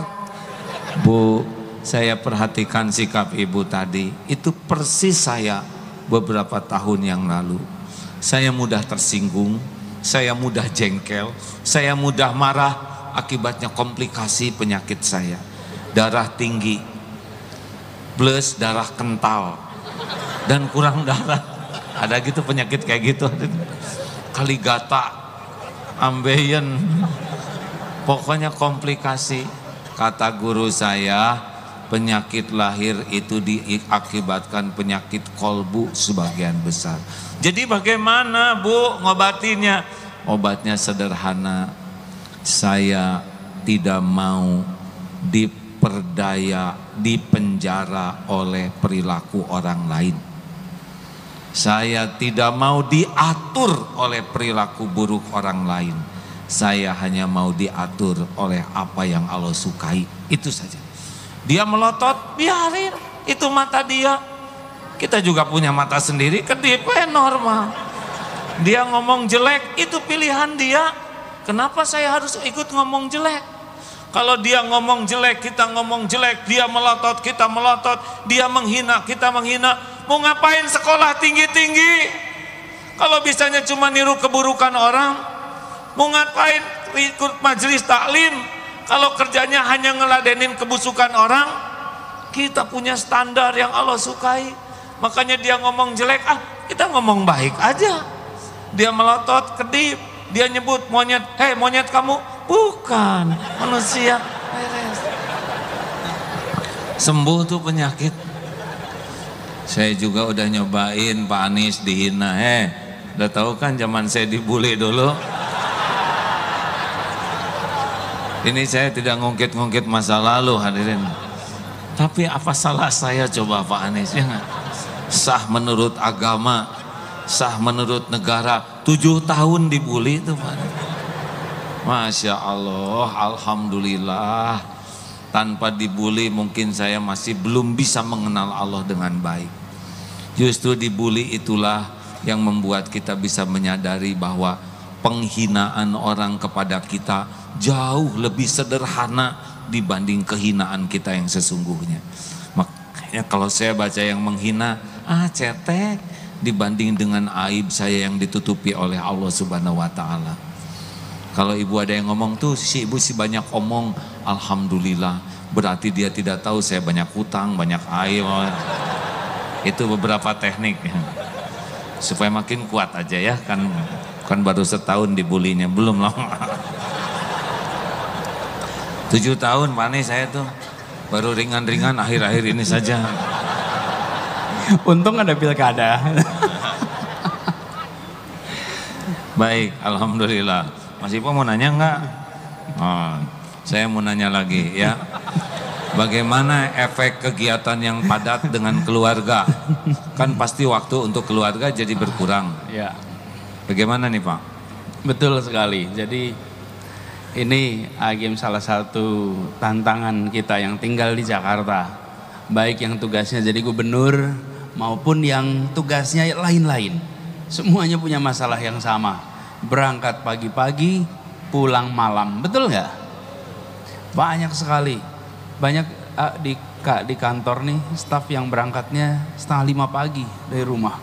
Bu, saya perhatikan sikap ibu tadi. Itu persis saya beberapa tahun yang lalu. Saya mudah tersinggung, saya mudah jengkel, saya mudah marah. Akibatnya komplikasi penyakit saya. Darah tinggi, plus darah kental, dan kurang darah. Ada gitu penyakit kayak gitu. Kaligata, ambeien, pokoknya komplikasi. Kata guru saya, penyakit lahir itu diakibatkan penyakit kolbu sebagian besar. Jadi bagaimana bu ngobatinnya? Obatnya sederhana. Saya tidak mau diperdaya, dipenjara oleh perilaku orang lain. Saya tidak mau diatur oleh perilaku buruk orang lain. Saya hanya mau diatur oleh apa yang Allah sukai. Itu saja. Dia melotot, biarin. Itu mata dia. Kita juga punya mata sendiri, kedip, normal. Dia ngomong jelek, itu pilihan dia. Kenapa saya harus ikut ngomong jelek? Kalau dia ngomong jelek, kita ngomong jelek. Dia melotot, kita melotot. Dia menghina, kita menghina. Mau ngapain sekolah tinggi-tinggi? Kalau bisanya cuma niru keburukan orang. Mau ngapain ikut majelis taklim? Kalau kerjanya hanya ngeladenin kebusukan orang. Kita punya standar yang Allah sukai. Makanya dia ngomong jelek, kita ngomong baik aja. Dia melotot, kedip. Dia nyebut monyet, hei monyet kamu. Bukan, manusia. Sembuh tuh penyakit. Saya juga udah nyobain Pak Anies dihina. Udah tahu kan zaman saya dibully dulu. Ini saya tidak ngungkit-ngungkit masa lalu hadirin. Tapi apa salah saya coba Pak Anies? Ya nggak? Sah menurut agama, sah menurut negara. 7 tahun dibully itu Pak. Masya Allah, alhamdulillah. Tanpa dibully mungkin saya masih belum bisa mengenal Allah dengan baik. Justru dibully itulah yang membuat kita bisa menyadari bahwa penghinaan orang kepada kita jauh lebih sederhana dibanding kehinaan kita yang sesungguhnya. Makanya kalau saya baca yang menghina, cetek dibanding dengan aib saya yang ditutupi oleh Allah Subhanahu wa taala. Kalau ibu ada yang ngomong tuh, si ibu banyak omong, alhamdulillah, berarti dia tidak tahu saya banyak hutang, banyak aib. Itu beberapa teknik supaya makin kuat aja ya, kan baru setahun dibulinya, belum lama. 7 tahun Pak Anies saya tuh baru ringan-ringan, akhir-akhir ini saja. Untung ada pilkada. Baik, alhamdulillah. Mas Ipo mau nanya enggak? Saya mau nanya lagi ya. Bagaimana efek kegiatan yang padat dengan keluarga? Kan pasti waktu untuk keluarga jadi berkurang. Ya. Bagaimana nih Pak? Betul sekali. Jadi ini Agim salah satu tantangan kita yang tinggal di Jakarta. baik yang tugasnya jadi gubernur maupun yang tugasnya lain-lain. Semuanya punya masalah yang sama. Berangkat pagi-pagi, pulang malam. Betul nggak? Banyak sekali. Banyak di kantor nih, staf yang berangkatnya 4:30 pagi dari rumah.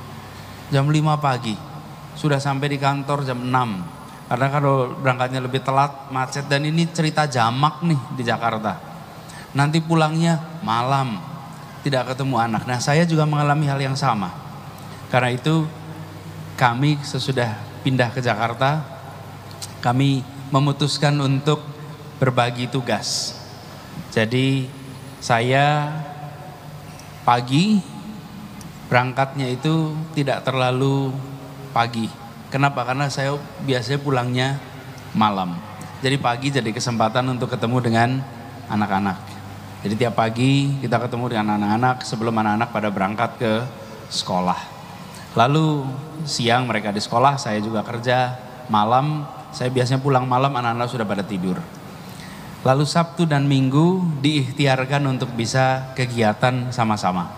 Jam 5 pagi. Sudah sampai di kantor jam 6. Karena kalau berangkatnya lebih telat, macet. Dan ini cerita jamak nih di Jakarta. Nanti pulangnya malam, tidak ketemu anak. Nah, saya juga mengalami hal yang sama. Karena itu kami sesudah pindah ke Jakarta, kami memutuskan untuk berbagi tugas. Jadi saya pagi berangkatnya itu tidak terlalu pagi. Kenapa? Karena saya biasanya pulangnya malam. Jadi pagi jadi kesempatan untuk ketemu dengan anak-anak. Jadi tiap pagi kita ketemu dengan anak-anak sebelum anak-anak pada berangkat ke sekolah. Lalu siang mereka di sekolah, saya juga kerja. Malam, saya biasanya pulang malam, anak-anak sudah pada tidur. Lalu Sabtu dan Minggu diikhtiarkan untuk bisa kegiatan sama-sama.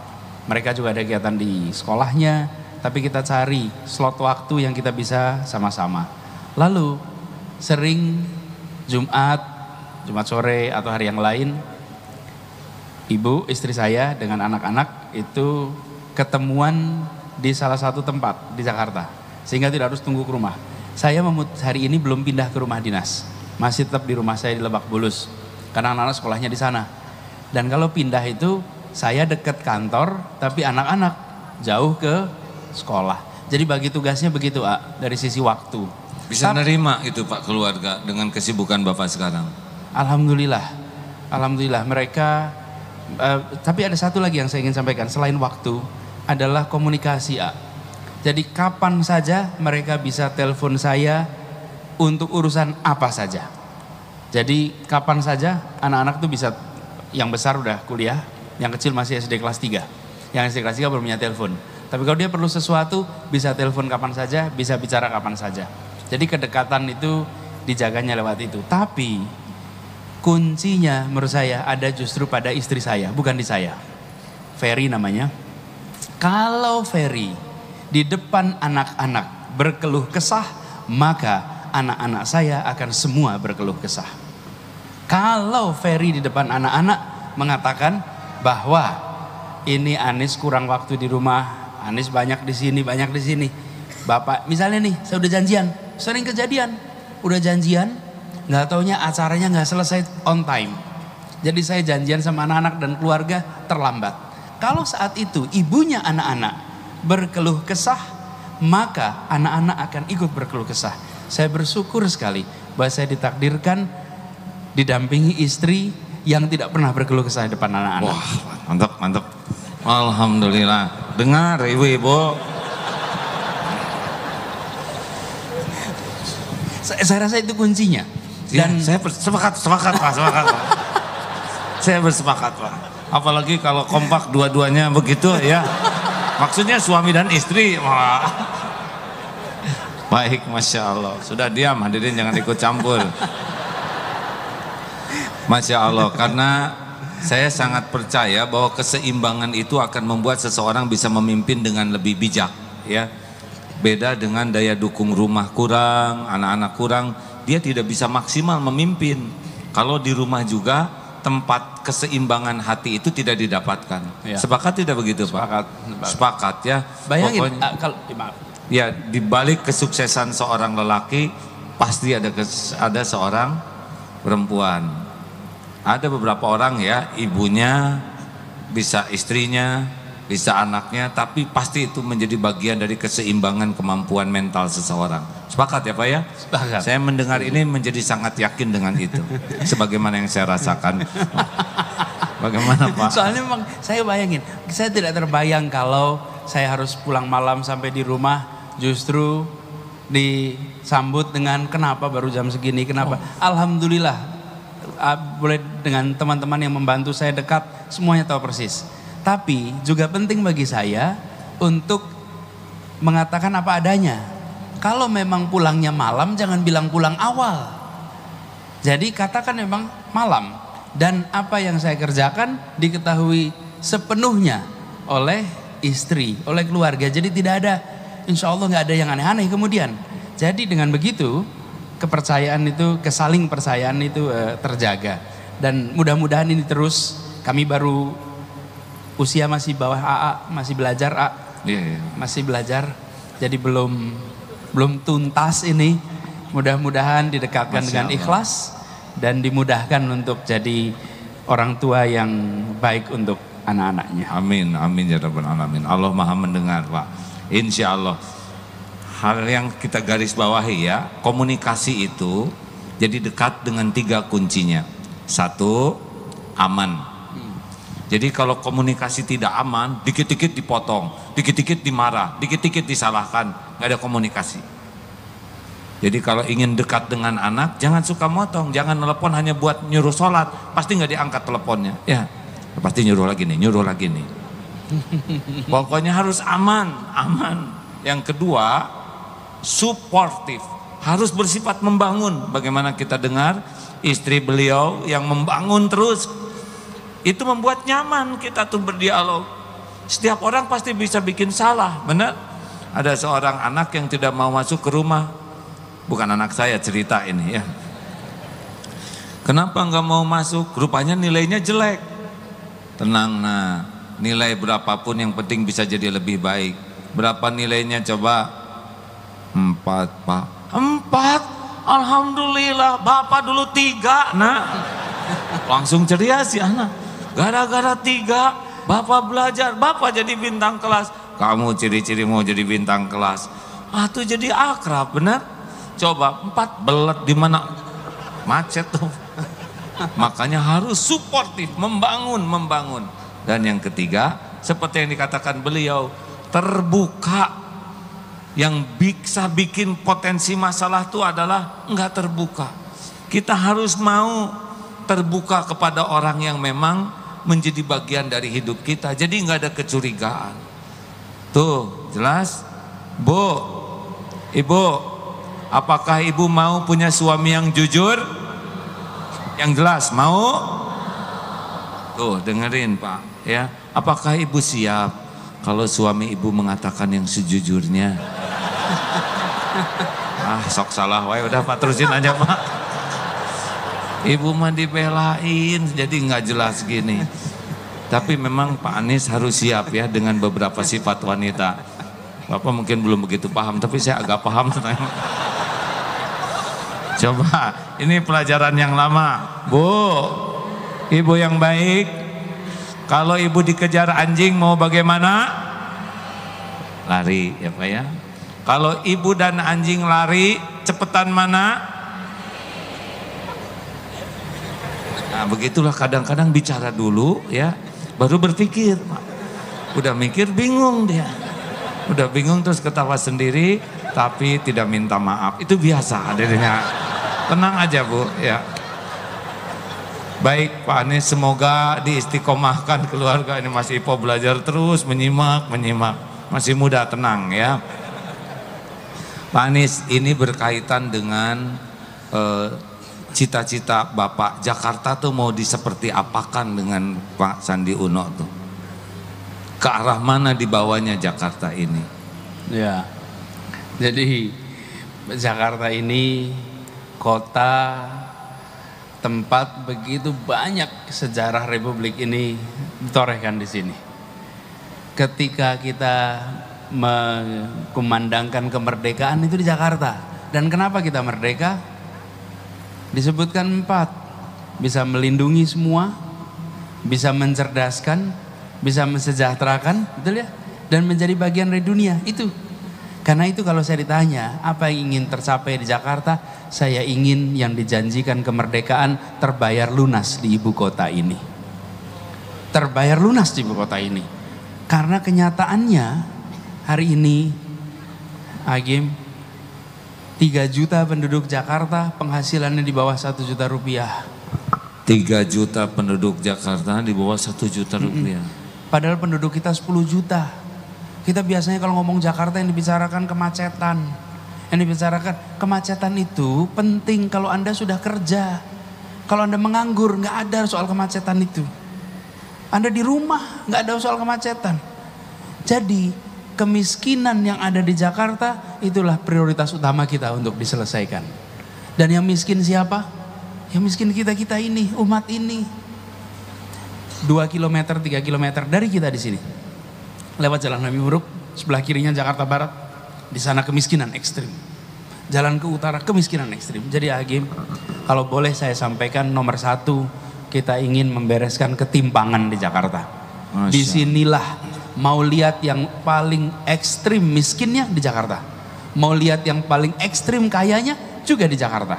Mereka juga ada kegiatan di sekolahnya, tapi kita cari slot waktu yang kita bisa sama-sama. Lalu sering Jumat sore atau hari yang lain, ibu istri saya dengan anak-anak itu ketemuan di salah satu tempat di Jakarta, sehingga tidak harus tunggu ke rumah. Saya hari ini belum pindah ke rumah dinas, masih tetap di rumah saya di Lebak Bulus, karena anak-anak sekolahnya di sana. Dan kalau pindah itu saya dekat kantor, tapi anak-anak jauh ke sekolah. Jadi bagi tugasnya begitu, dari sisi waktu. Bisa nerima itu Pak keluarga dengan kesibukan Bapak sekarang? Alhamdulillah mereka, tapi ada satu lagi yang saya ingin sampaikan selain waktu adalah komunikasi. Jadi kapan saja mereka bisa telepon saya untuk urusan apa saja. Jadi kapan saja anak-anak tuh bisa, yang besar udah kuliah, yang kecil masih SD kelas 3. Yang SD kelas 3 belum punya telepon. Tapi kalau dia perlu sesuatu bisa telepon kapan saja, bisa bicara kapan saja. Jadi kedekatan itu dijaganya lewat itu. Tapi kuncinya menurut saya ada justru pada istri saya, bukan di saya. Ferry namanya. Kalau Ferry di depan anak-anak berkeluh kesah, maka anak-anak saya akan semua berkeluh kesah. Kalau Ferry di depan anak-anak mengatakan bahwa ini Anis kurang waktu di rumah, Anis banyak di sini, Bapak, misalnya nih, saya udah janjian, sering kejadian, udah janjian, nggak taunya acaranya nggak selesai on time. Jadi saya janjian sama anak-anak dan keluarga terlambat. Kalau saat itu ibunya anak-anak berkeluh kesah, maka anak-anak akan ikut berkeluh kesah. Saya bersyukur sekali bahwa saya ditakdirkan didampingi istri yang tidak pernah berkeluh kesah di depan anak-anak. Wah, mantap. Alhamdulillah. Dengar ibu-ibu. Saya rasa itu kuncinya. Dan saya sepakat Pak. Saya bersepakat Pak. Apalagi kalau kompak dua-duanya begitu ya. Maksudnya suami dan istri. Wah. Baik, Masya Allah. Sudah diam, hadirin jangan ikut campur. Masya Allah, karena saya sangat percaya bahwa keseimbangan itu akan membuat seseorang bisa memimpin dengan lebih bijak, ya. Beda dengan daya dukung rumah kurang, anak-anak kurang, dia tidak bisa maksimal memimpin. Kalau di rumah juga tempat keseimbangan hati itu tidak didapatkan. Ya. Sepakat tidak begitu, Pak? Sepakat ya. Bayangin, pokoknya, kalau ya di balik kesuksesan seorang lelaki pasti ada seorang perempuan. Ada beberapa orang ya, ibunya, bisa istrinya, bisa anaknya, tapi pasti itu menjadi bagian dari keseimbangan kemampuan mental seseorang. Sepakat ya Pak ya? Sepakat. Saya mendengar ini menjadi sangat yakin dengan itu. Sebagaimana yang saya rasakan. Bagaimana Pak? Soalnya memang saya bayangin, saya tidak terbayang kalau saya harus pulang malam sampai di rumah justru disambut dengan kenapa baru jam segini, kenapa? Alhamdulillah. Boleh dengan teman-teman yang membantu saya dekat, semuanya tahu persis. Tapi juga penting bagi saya untuk mengatakan apa adanya. Kalau memang pulangnya malam, jangan bilang pulang awal. Jadi katakan memang malam. Dan apa yang saya kerjakan diketahui sepenuhnya oleh istri, oleh keluarga. Jadi tidak ada, insya Allah nggak ada yang aneh-aneh kemudian. Jadi dengan begitu kepercayaan itu, kesaling percayaan itu terjaga. Dan mudah-mudahan ini terus. Kami baru usia masih bawah AA, masih belajar masih belajar. Jadi belum tuntas ini. Mudah-mudahan didekatkan dengan ikhlas dan dimudahkan untuk jadi orang tua yang baik untuk anak-anaknya. Amin, amin ya rabbal alamin. Allah Maha mendengar, Pak. Insya Allah. Hal yang kita garis bawahi ya, komunikasi itu jadi dekat dengan 3 kuncinya. 1, aman. Jadi kalau komunikasi tidak aman, dikit-dikit dipotong, dikit-dikit dimarah, dikit-dikit disalahkan, nggak ada komunikasi. Jadi kalau ingin dekat dengan anak, jangan suka motong, jangan telepon hanya buat nyuruh sholat, pasti nggak diangkat teleponnya. Ya, pasti nyuruh lagi nih. Pokoknya harus aman. Yang kedua, suportif, harus bersifat membangun. Bagaimana kita dengar istri beliau yang membangun terus, itu membuat nyaman kita tuh berdialog. Setiap orang pasti bisa bikin salah, benar? Ada seorang anak yang tidak mau masuk ke rumah, bukan anak saya cerita ini ya. Kenapa nggak mau masuk? Rupanya nilainya jelek. Tenang, nah nilai berapapun yang penting bisa jadi lebih baik. Berapa nilainya coba? 4, Pak. 4? Alhamdulillah, Bapak dulu 3, nak. Langsung ceria si anak. Gara-gara 3, Bapak belajar, Bapak jadi bintang kelas. Kamu ciri-ciri mau jadi bintang kelas. Tuh jadi akrab, benar? Coba 4 belet di mana? Macet tuh. Makanya harus suportif, membangun. Dan yang ketiga, seperti yang dikatakan beliau, terbuka. Yang bisa bikin potensi masalah itu adalah enggak terbuka. Kita harus mau terbuka kepada orang yang memang menjadi bagian dari hidup kita. Jadi enggak ada kecurigaan. Tuh, jelas? Bu, Ibu, apakah Ibu mau punya suami yang jujur? Yang jelas, mau? Tuh, dengerin Pak, ya. Apakah Ibu siap kalau suami Ibu mengatakan yang sejujurnya? Sok salah wae, udah Pak terusin aja Pak. Ibu mah dibelain jadi nggak jelas gini. Tapi memang Pak Anies harus siap ya dengan beberapa sifat wanita. Bapak mungkin belum begitu paham, tapi saya agak paham. Coba, ini pelajaran yang lama. Bu, Ibu yang baik, kalau Ibu dikejar anjing mau bagaimana? Lari ya Pak ya. Kalau Ibu dan anjing lari, cepetan mana? Nah begitulah kadang-kadang bicara dulu ya, baru berpikir. Udah mikir bingung dia. Udah bingung terus ketawa sendiri, tapi tidak minta maaf. Itu biasa adanya. Tenang aja Bu ya. Baik Pak Anies, semoga diistiqomahkan keluarga ini. Mas Ipo belajar terus, menyimak. Masih muda, tenang ya. Pak Anies, ini berkaitan dengan cita-cita Bapak. Jakarta tuh mau diseperti apakan dengan Pak Sandi Uno tuh? Ke arah mana dibawanya Jakarta ini? Ya, jadi Jakarta ini kota tempat begitu banyak sejarah Republik ini ditorehkan di sini. Ketika kita mengumandangkan kemerdekaan itu di Jakarta. Dan kenapa kita merdeka? Disebutkan 4, bisa melindungi semua, bisa mencerdaskan, bisa mensejahterakan, betul ya? Dan menjadi bagian dari dunia, itu. Karena itu kalau saya ditanya, apa yang ingin tercapai di Jakarta? Saya ingin yang dijanjikan kemerdekaan terbayar lunas di ibu kota ini. Terbayar lunas di ibu kota ini. Karena kenyataannya hari ini, Agim, 3 juta penduduk Jakarta penghasilannya di bawah 1 juta rupiah. 3 juta penduduk Jakarta di bawah 1 juta rupiah. Padahal penduduk kita 10 juta. Kita biasanya kalau ngomong Jakarta yang dibicarakan kemacetan. Yang dibicarakan kemacetan itu penting kalau Anda sudah kerja. Kalau Anda menganggur nggak ada soal kemacetan itu. Anda di rumah nggak ada soal kemacetan. Jadi kemiskinan yang ada di Jakarta itulah prioritas utama kita untuk diselesaikan. Dan yang miskin siapa? Yang miskin kita ini, umat ini. 2 km, 3 km dari kita di sini. Lewat Jalan Nabi Muruk, sebelah kirinya Jakarta Barat. Di sana kemiskinan ekstrim. Jalan ke utara kemiskinan ekstrim. Jadi Hakim, kalau boleh saya sampaikan nomor 1, kita ingin membereskan ketimpangan di Jakarta. Disinilah mau lihat yang paling ekstrim miskinnya di Jakarta. Mau lihat yang paling ekstrim kayanya juga di Jakarta.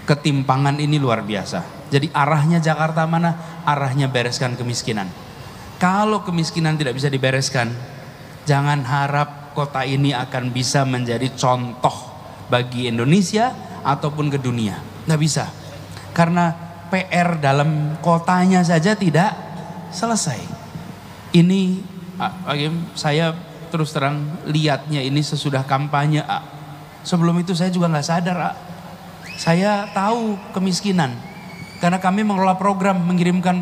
Ketimpangan ini luar biasa. Jadi arahnya Jakarta mana? Arahnya bereskan kemiskinan. Kalau kemiskinan tidak bisa dibereskan, jangan harap kota ini akan bisa menjadi contoh bagi Indonesia ataupun ke dunia. Nggak bisa. Karena PR dalam kotanya saja tidak selesai. Ini saya terus terang lihatnya ini sesudah kampanye. Sebelum itu saya juga nggak sadar. Saya tahu kemiskinan karena kami mengelola program mengirimkan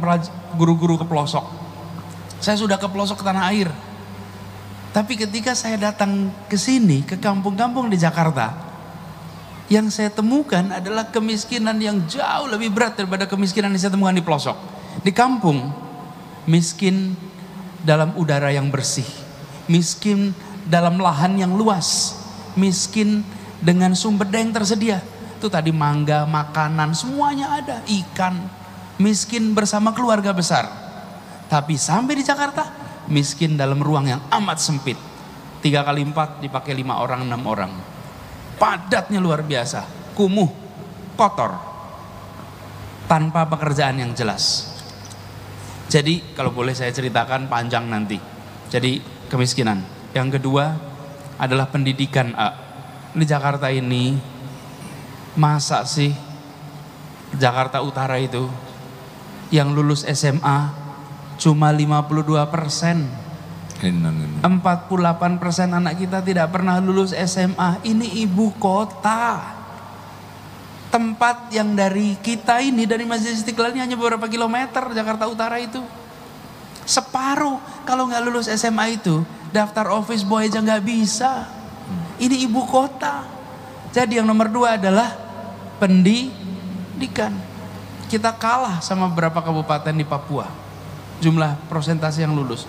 guru-guru ke pelosok. Saya sudah ke pelosok tanah air. Tapi ketika saya datang ke sini, ke kampung-kampung di Jakarta, yang saya temukan adalah kemiskinan yang jauh lebih berat daripada kemiskinan yang saya temukan di pelosok. Di kampung, miskin dalam udara yang bersih, miskin dalam lahan yang luas, miskin dengan sumber daya yang tersedia. Itu tadi mangga, makanan, semuanya ada, ikan, miskin bersama keluarga besar. Tapi sampai di Jakarta, miskin dalam ruang yang amat sempit. 3 kali 4 dipakai 5 orang, 6 orang. Padatnya luar biasa, kumuh, kotor, tanpa pekerjaan yang jelas. Jadi kalau boleh saya ceritakan panjang nanti. Jadi kemiskinan. Yang kedua adalah pendidikan. Di Jakarta ini, masa sih Jakarta Utara itu yang lulus SMA cuma 52%. 48% anak kita tidak pernah lulus SMA. Ini ibu kota. Tempat yang dari kita ini, dari Masjid Istiqlal ini hanya beberapa kilometer, Jakarta Utara itu. Separuh kalau nggak lulus SMA itu, daftar office boy aja nggak bisa. Ini ibu kota. Jadi yang nomor 2 adalah pendidikan. Kita kalah sama beberapa kabupaten di Papua. Jumlah persentase yang lulus.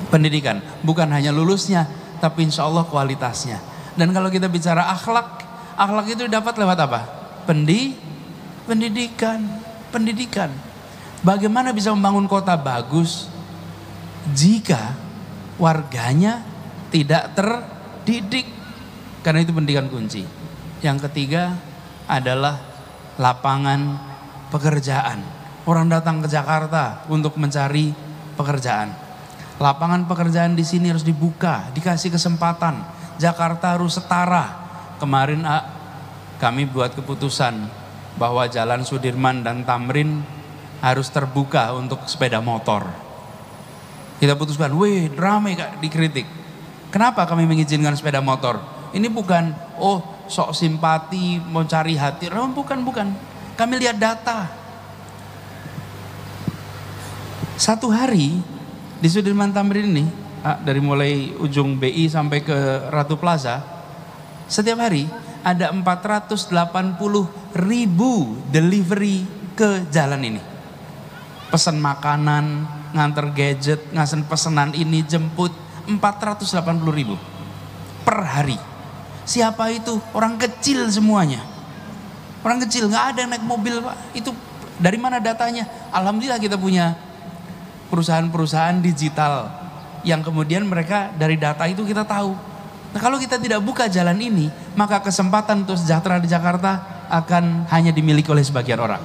Pendidikan, bukan hanya lulusnya, tapi insya Allah kualitasnya. Dan kalau kita bicara akhlak itu dapat lewat apa? Pendidikan. Bagaimana bisa membangun kota bagus jika warganya tidak terdidik? Karena itu pendidikan kunci. Yang ketiga adalah lapangan pekerjaan. Orang datang ke Jakarta untuk mencari pekerjaan. Lapangan pekerjaan di sini harus dibuka, dikasih kesempatan. Jakarta harus setara. Kemarin kami buat keputusan bahwa Jalan Sudirman dan Tamrin harus terbuka untuk sepeda motor. Kita putuskan, ramai Kak dikritik. Kenapa kami mengizinkan sepeda motor? Ini bukan sok simpati mau cari hati, bukan. Kami lihat data. Satu hari di Sudirman Tamrin ini, dari mulai ujung BI sampai ke Ratu Plaza, setiap hari ada 480.000 delivery ke jalan ini. Pesan makanan, nganter gadget, ngasih pesanan ini, jemput, 480.000 per hari. Siapa itu? Orang kecil semuanya. Orang kecil, nggak ada yang naik mobil Pak. Itu dari mana datanya? Alhamdulillah kita punya perusahaan-perusahaan digital yang kemudian mereka dari data itu kita tahu. Nah kalau kita tidak buka jalan ini, maka kesempatan untuk sejahtera di Jakarta akan hanya dimiliki oleh sebagian orang.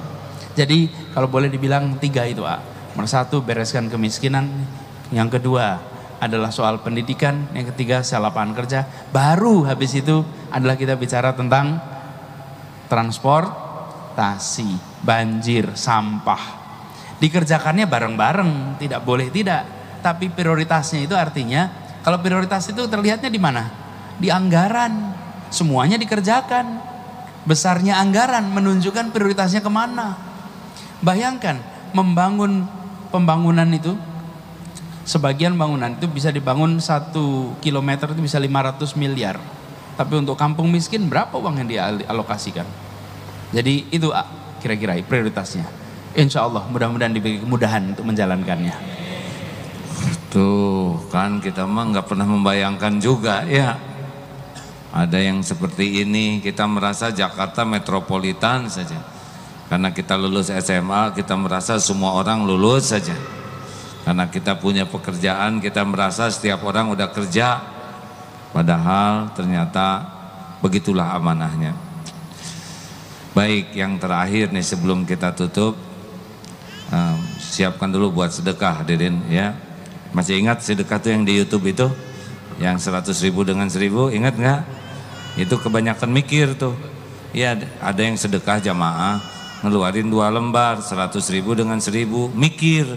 Jadi kalau boleh dibilang 3 itu Nomor 1 bereskan kemiskinan, yang kedua adalah soal pendidikan, yang ketiga soal lapangan kerja. Baru habis itu adalah kita bicara tentang transportasi, banjir, sampah. Dikerjakannya bareng-bareng, tidak boleh tidak. Tapi prioritasnya itu artinya, kalau prioritas itu terlihatnya di mana? Di anggaran. Semuanya dikerjakan. Besarnya anggaran menunjukkan prioritasnya kemana. Bayangkan membangun pembangunan itu, sebagian bangunan itu bisa dibangun 1 kilometer itu bisa 500 miliar. Tapi untuk kampung miskin berapa uang yang dialokasikan? Jadi itu kira-kira prioritasnya. Insya Allah mudah-mudahan diberi kemudahan untuk menjalankannya. Tuh kan kita mah nggak pernah membayangkan juga ya. Ada yang seperti ini, kita merasa Jakarta metropolitan saja. Karena kita lulus SMA, kita merasa semua orang lulus saja. Karena kita punya pekerjaan, kita merasa setiap orang udah kerja. Padahal ternyata begitulah amanahnya. Baik, yang terakhir nih sebelum kita tutup, siapkan dulu buat sedekah, Deden ya. Masih ingat sedekah tuh yang di YouTube itu? Yang 100.000 dengan 1.000, ingat nggak? Itu kebanyakan mikir tuh. Ya, ada yang sedekah jamaah ngeluarin 2 lembar 100.000 dengan 1.000, mikir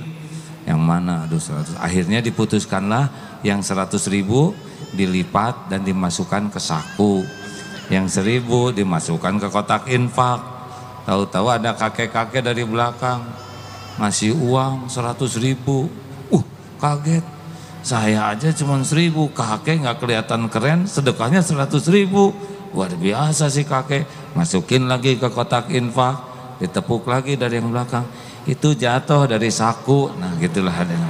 yang mana? Aduh 100. Akhirnya diputuskanlah yang 100.000 dilipat dan dimasukkan ke saku, yang 1.000 dimasukkan ke kotak infak. Tahu-tahu ada kakek-kakek dari belakang ngasih uang 100.000. Kaget, saya aja cuma 1.000, kakek nggak kelihatan keren, sedekahnya 100.000. Luar biasa sih kakek. Masukin lagi ke kotak infak, ditepuk lagi dari yang belakang, itu jatuh dari saku. Nah gitulah adanya.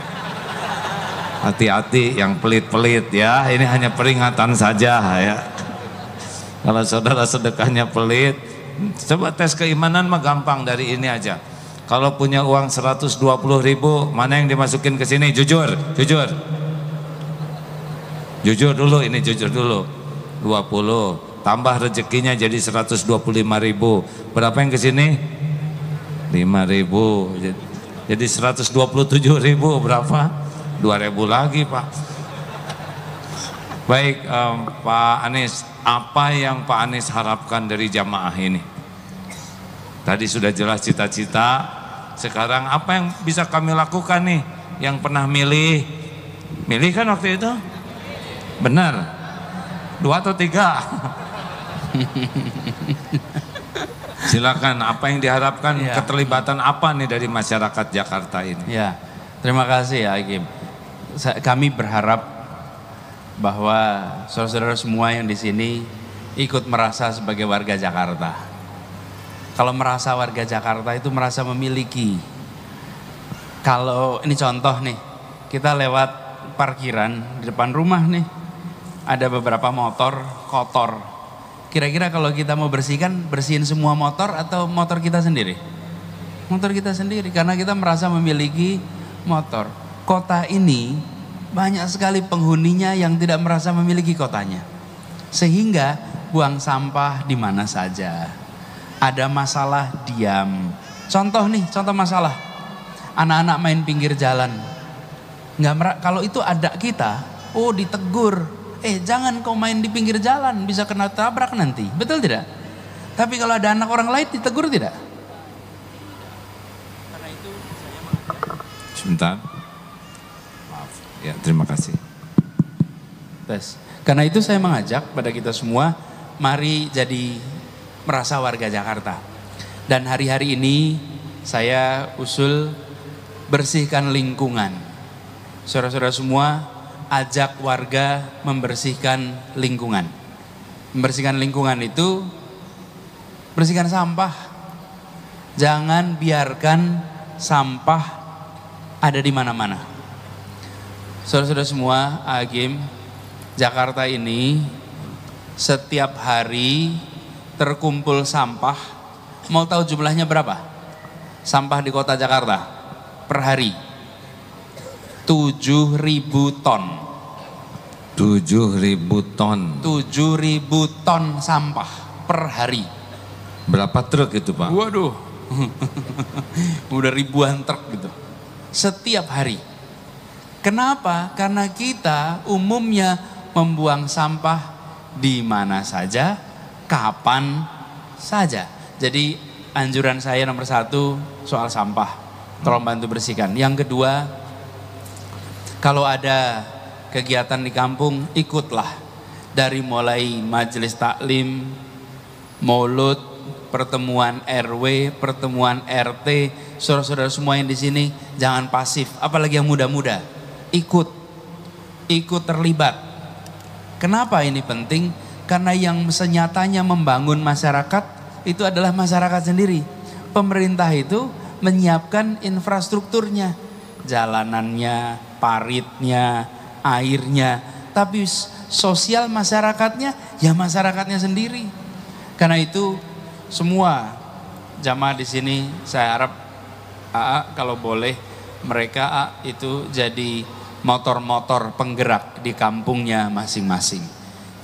Hati-hati yang pelit-pelit ya, ini hanya peringatan saja ya. Kalau saudara sedekahnya pelit, coba tes keimanan mah gampang, dari ini aja. Kalau punya uang 120.000, mana yang dimasukin ke sini? Jujur, jujur. Jujur dulu, ini jujur dulu. 20, tambah rezekinya jadi 125.000. Berapa yang ke sini? 5.000. Jadi 127.000 berapa? 2.000 lagi, Pak. Baik, Pak Anies, apa yang Pak Anies harapkan dari jamaah ini? Tadi sudah jelas cita-cita. Sekarang apa yang bisa kami lakukan nih? Yang pernah milih kan waktu itu? Benar? 2 atau 3? Silakan, apa yang diharapkan, ya. Keterlibatan apa nih dari masyarakat Jakarta ini? Ya, terima kasih ya Hakim. Kami berharap bahwa saudara-saudara semua yang di sini ikut merasa sebagai warga Jakarta. Kalau merasa warga Jakarta itu merasa memiliki. Kalau ini contoh nih, kita lewat parkiran di depan rumah nih, ada beberapa motor kotor. Kira-kira kalau kita mau bersihkan, bersihin semua motor atau motor kita sendiri? Motor kita sendiri, karena kita merasa memiliki motor. Kota ini banyak sekali penghuninya yang tidak merasa memiliki kotanya, sehingga buang sampah di mana saja. Ada masalah diam. Contoh nih, contoh masalah. Anak-anak main pinggir jalan. Kalau itu ada kita, ditegur. Jangan kau main di pinggir jalan, bisa kena tabrak nanti. Betul tidak? Tapi kalau ada anak orang lain ditegur tidak? Karena itu sebentar. Maaf. Ya, terima kasih. Tes. Karena itu saya mengajak pada kita semua, mari jadi merasa warga Jakarta. Dan hari-hari ini saya usul bersihkan lingkungan. Saudara-saudara semua, ajak warga membersihkan lingkungan. Membersihkan lingkungan itu bersihkan sampah. Jangan biarkan sampah ada di mana-mana. Saudara-saudara semua, Hakim, Jakarta ini setiap hari terkumpul sampah. Mau tahu jumlahnya berapa? Sampah di kota Jakarta per hari 7.000 ton. 7.000 ton. 7.000 ton sampah per hari. Berapa truk itu, Pak? Waduh. Udah ribuan truk gitu. Setiap hari. Kenapa? Karena kita umumnya membuang sampah di mana saja, kapan saja. Jadi anjuran saya nomor 1 soal sampah, tolong bantu bersihkan. Yang kedua, kalau ada kegiatan di kampung, ikutlah. Dari mulai majelis taklim, maulud, pertemuan RW, pertemuan RT, saudara-saudara semua yang di sini jangan pasif, apalagi yang muda-muda. Ikut terlibat. Kenapa ini penting? Karena yang senyatanya membangun masyarakat itu adalah masyarakat sendiri. Pemerintah itu menyiapkan infrastrukturnya, jalanannya, paritnya, airnya, tapi sosial masyarakatnya ya masyarakatnya sendiri. Karena itu semua jamaah di sini saya harap kalau boleh mereka itu jadi motor-motor penggerak di kampungnya masing-masing.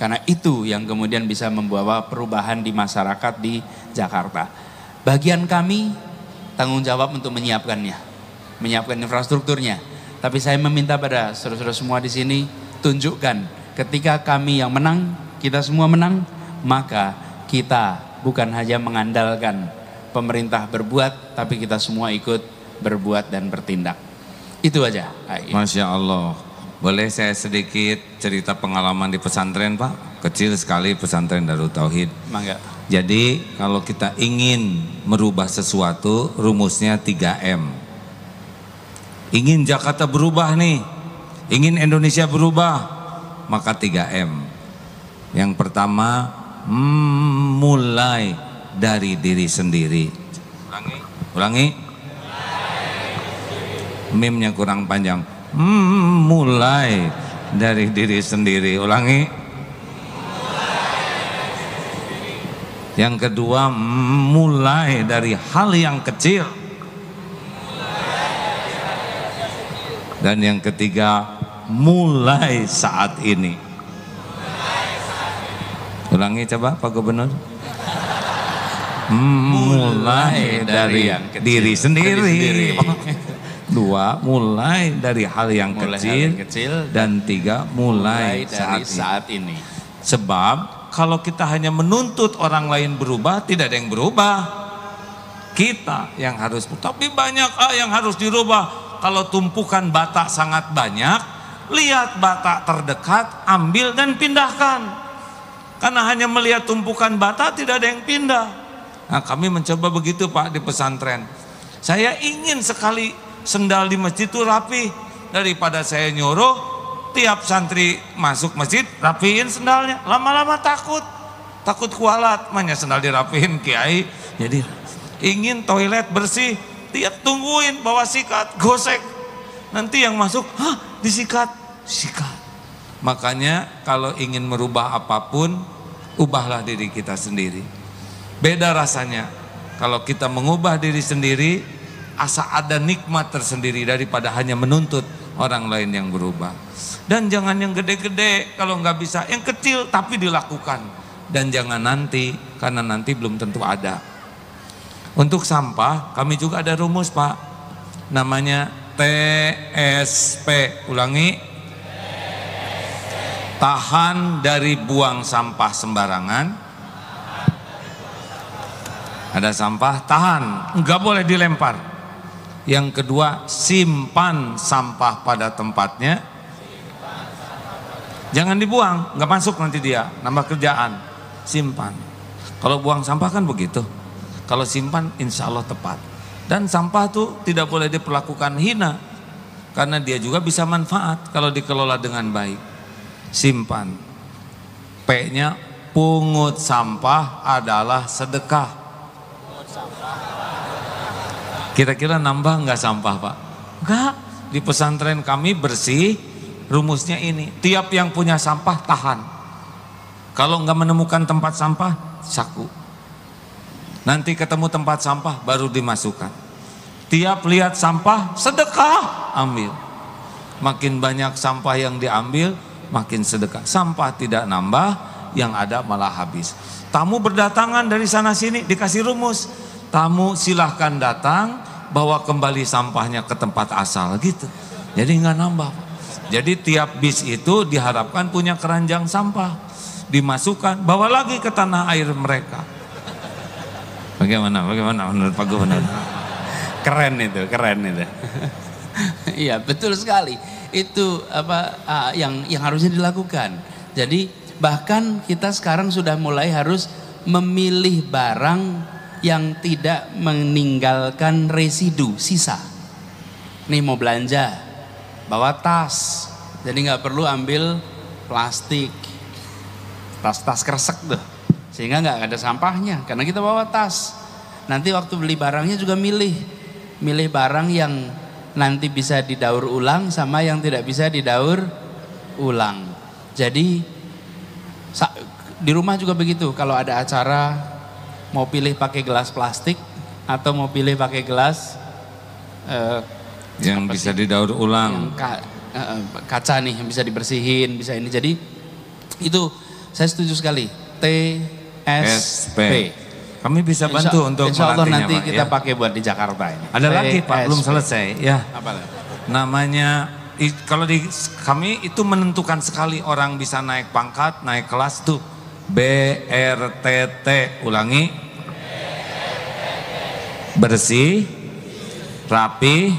Karena itu yang kemudian bisa membawa perubahan di masyarakat di Jakarta. Bagian kami tanggung jawab untuk menyiapkannya, menyiapkan infrastrukturnya. Tapi saya meminta pada saudara-saudara semua di sini, tunjukkan ketika kami yang menang, kita semua menang, maka kita bukan hanya mengandalkan pemerintah berbuat, tapi kita semua ikut berbuat dan bertindak. Itu aja. Masya Allah. Boleh saya sedikit cerita pengalaman di pesantren Pak? Kecil sekali pesantren Darut Tauhid. Mangga. Jadi kalau kita ingin merubah sesuatu, rumusnya 3M. Ingin Jakarta berubah nih, ingin Indonesia berubah, maka 3M. Yang pertama, mulai dari diri sendiri. Ulangi. Mimnya kurang panjang. Mulai dari diri sendiri. Ulangi. Yang kedua, mulai dari hal yang kecil. Dan yang ketiga, mulai saat ini. Ulangi coba Pak Gubernur. Mulai dari diri sendiri. Dua, mulai dari hal yang kecil. Dan tiga, mulai dari saat ini. Sebab kalau kita hanya menuntut orang lain berubah, tidak ada yang berubah. Kita yang harus, tapi banyak yang harus dirubah. Kalau tumpukan bata sangat banyak, lihat bata terdekat, ambil dan pindahkan. Karena hanya melihat tumpukan bata tidak ada yang pindah. Nah, kami mencoba begitu Pak di pesantren. Saya ingin sekali sendal di masjid itu rapi, daripada saya nyuruh tiap santri masuk masjid rapiin sendalnya, lama-lama takut kualat, makanya sendal dirapiin kiai. Jadi ingin toilet bersih, tiap tungguin bawa sikat, gosek, nanti yang masuk disikat. Makanya kalau ingin merubah apapun, ubahlah diri kita sendiri. Beda rasanya kalau kita mengubah diri sendiri, asa ada nikmat tersendiri daripada hanya menuntut orang lain yang berubah. Dan jangan yang gede-gede, kalau nggak bisa yang kecil tapi dilakukan. Dan jangan nanti, karena nanti belum tentu ada. Untuk sampah kami juga ada rumus Pak, namanya TSP. Ulangi. Tahan dari buang sampah sembarangan. Ada sampah, tahan, nggak boleh dilempar. Yang kedua, simpan sampah pada tempatnya. Jangan dibuang, nggak masuk nanti dia, nambah kerjaan. Simpan. Kalau buang sampah kan begitu. Kalau simpan, insya Allah tepat. Dan sampah tuh tidak boleh diperlakukan hina, karena dia juga bisa manfaat kalau dikelola dengan baik. Simpan. P-nya, pungut sampah adalah sedekah. Kira-kira nambah nggak sampah Pak? Enggak. Di pesantren kami bersih, rumusnya ini. Tiap yang punya sampah tahan. Kalau nggak menemukan tempat sampah, saku. Nanti ketemu tempat sampah baru dimasukkan. Tiap lihat sampah, sedekah, ambil. Makin banyak sampah yang diambil, makin sedekah. Sampah tidak nambah, yang ada malah habis. Tamu berdatangan dari sana sini, dikasih rumus. Tamu silahkan datang, bawa kembali sampahnya ke tempat asal gitu. Jadi nggak nambah. Jadi tiap bis itu diharapkan punya keranjang sampah, dimasukkan, bawa lagi ke tanah air mereka. Bagaimana menurut Pak Gubernur? Keren itu. Iya betul sekali. Itu yang harusnya dilakukan. Jadi bahkan kita sekarang sudah mulai harus memilih barang yang tidak meninggalkan residu, sisa. Nih mau belanja, bawa tas, jadi nggak perlu ambil plastik, tas kresek tuh, sehingga nggak ada sampahnya karena kita bawa tas. Nanti waktu beli barangnya juga milih barang yang nanti bisa didaur ulang sama yang tidak bisa didaur ulang. Jadi di rumah juga begitu, kalau ada acara mau pilih pakai gelas plastik atau mau pilih pakai gelas yang bisa didaur ulang, yang kaca nih yang bisa dibersihin, bisa ini. Jadi itu saya setuju sekali. TSP. Kami bisa bantu untuk Insya Allah melatihnya, nanti Pak, kita ya. pakai buat di Jakarta ini. Ada lagi Pak, belum selesai ya. Apa lagi? Namanya kalau di kami itu menentukan sekali orang bisa naik pangkat, naik kelas tuh BRTT. Ulangi. Bersih, rapi,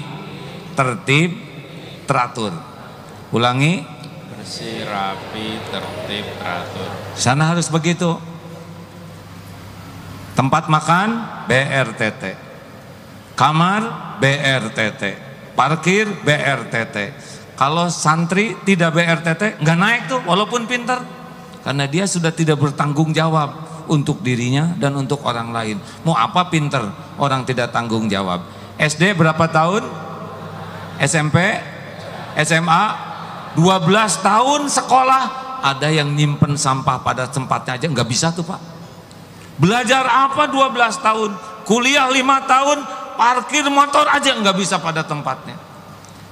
tertib, teratur. Ulangi. Bersih, rapi, tertib, teratur. Sana harus begitu. Tempat makan BRTT, kamar BRTT, parkir BRTT. Kalau santri tidak BRTT nggak naik tuh walaupun pintar, karena dia sudah tidak bertanggung jawab untuk dirinya dan untuk orang lain. Mau apa pintar orang tidak tanggung jawab. SD berapa tahun? SMP, SMA 12 tahun sekolah. Ada yang nyimpen sampah pada tempatnya aja nggak bisa tuh Pak. Belajar apa 12 tahun, kuliah 5 tahun, parkir motor aja nggak bisa pada tempatnya.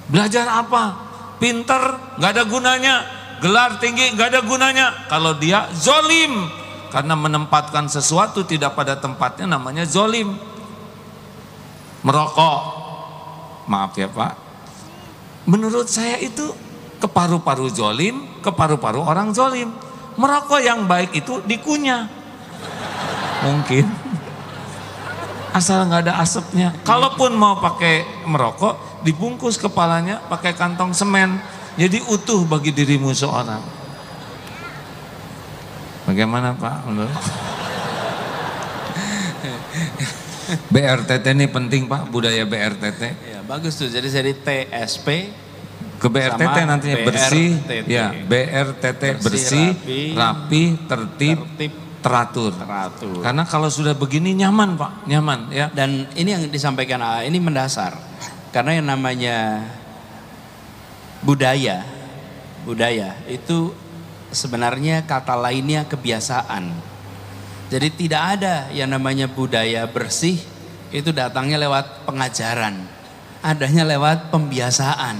Belajar apa? Pinter nggak ada gunanya, gelar tinggi nggak ada gunanya kalau dia zolim, karena menempatkan sesuatu tidak pada tempatnya namanya zolim. Merokok, maaf ya Pak, menurut saya itu ke paru-paru zolim, ke paru-paru orang zolim. Merokok yang baik itu dikunyah. Mungkin asal nggak ada asapnya. Kalaupun mau pakai merokok, dibungkus kepalanya pakai kantong semen, jadi utuh bagi dirimu seorang. Bagaimana Pak menurut? BRTT ini penting Pak, budaya BRTT. Ya, bagus tuh. Jadi TSP ke BRTT nantinya bersih, ya BRTT bersih, rapi, tertib, teratur. Karena kalau sudah begini nyaman Pak, nyaman ya. Dan ini yang disampaikan ini mendasar. Karena yang namanya budaya itu sebenarnya kata lainnya kebiasaan. Jadi tidak ada yang namanya budaya bersih itu datangnya lewat pengajaran. Adanya lewat pembiasaan.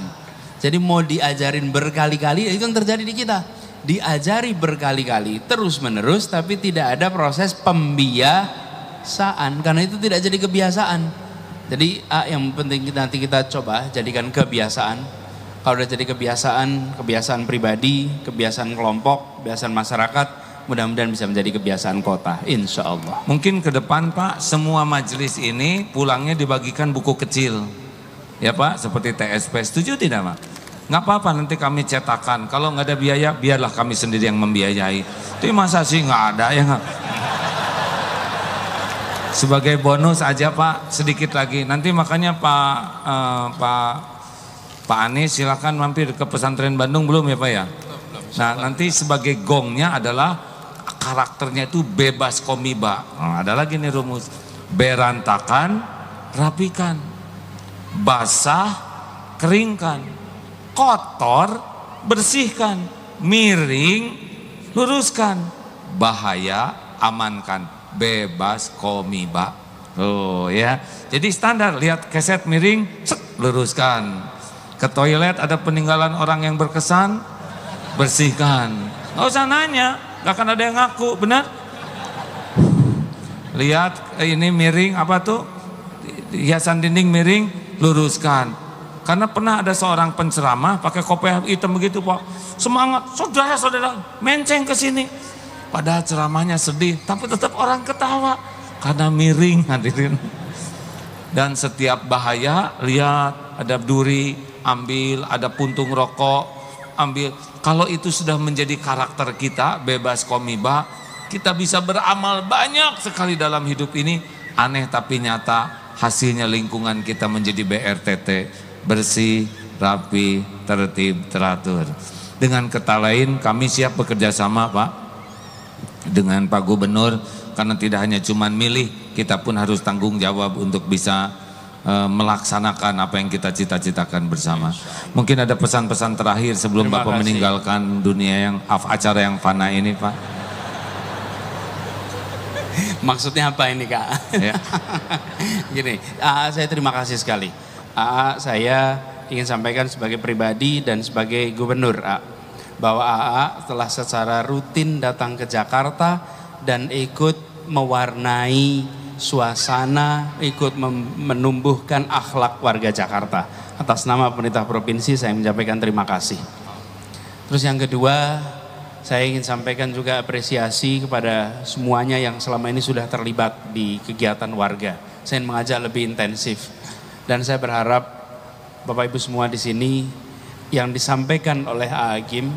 Jadi mau diajarin berkali-kali itu yang terjadi di kita. Diajari berkali-kali terus menerus tapi tidak ada proses pembiasaan karena itu tidak jadi kebiasaan. Jadi yang penting nanti kita coba jadikan kebiasaan. Kalau udah jadi kebiasaan pribadi, kebiasaan kelompok, kebiasaan masyarakat, mudah-mudahan bisa menjadi kebiasaan kota, insya Allah. Mungkin ke depan Pak, semua majelis ini pulangnya dibagikan buku kecil ya Pak, seperti TSP. Setuju tidak Pak? Nggak apa-apa, nanti kami cetakan. Kalau nggak ada biaya, biarlah kami sendiri yang membiayai. Tapi masa sih nggak ada ya nggak? Sebagai bonus aja Pak, sedikit lagi. Nanti makanya Pak Anies silakan mampir ke pesantren Bandung, belum ya Pak ya? Nah nanti sebagai gongnya adalah karakternya itu bebas komiba. Nah, ada lagi nih rumus. Berantakan, rapikan. Basah, keringkan. Kotor, bersihkan. Miring, luruskan. Bahaya, amankan. Bebas komiba. Oh ya. Jadi standar, lihat keset miring, set, luruskan. Ke toilet ada peninggalan orang yang berkesan, bersihkan. Nggak usah nanya, nggak akan ada yang ngaku, benar? Lihat ini miring apa tuh? Hiasan dinding miring, luruskan. Karena pernah ada seorang penceramah pakai kopiah hitam begitu Pak, semangat, saudara-saudara, menceng ke sini. Padahal ceramahnya sedih, tapi tetap orang ketawa karena miring, hadirin. Dan setiap bahaya, lihat ada duri, ambil, ada puntung rokok, ambil. Kalau itu sudah menjadi karakter kita, bebas komiba, kita bisa beramal banyak sekali dalam hidup ini Aneh tapi nyata, hasilnya lingkungan kita menjadi BRTT, bersih, rapi, tertib, teratur. Dengan kata lain, kami siap bekerja sama Pak dengan Pak Gubernur, karena tidak hanya cuman milih, kita pun harus tanggung jawab untuk bisa melaksanakan apa yang kita cita-citakan bersama. Mungkin ada pesan-pesan terakhir sebelum Terima Bapak kasih. meninggalkan dunia yang acara yang fana ini Pak. Maksudnya apa ini Kak? Ya. Gini, saya terima kasih sekali. Saya ingin sampaikan sebagai pribadi dan sebagai gubernur bahwa telah secara rutin datang ke Jakarta dan ikut mewarnai suasana, ikut menumbuhkan akhlak warga Jakarta. Atas nama pemerintah provinsi saya menyampaikan terima kasih. Terus yang kedua, saya ingin sampaikan juga apresiasi kepada semuanya yang selama ini sudah terlibat di kegiatan warga. Saya ingin mengajak lebih intensif. Dan saya berharap Bapak Ibu semua di sini yang disampaikan oleh Agim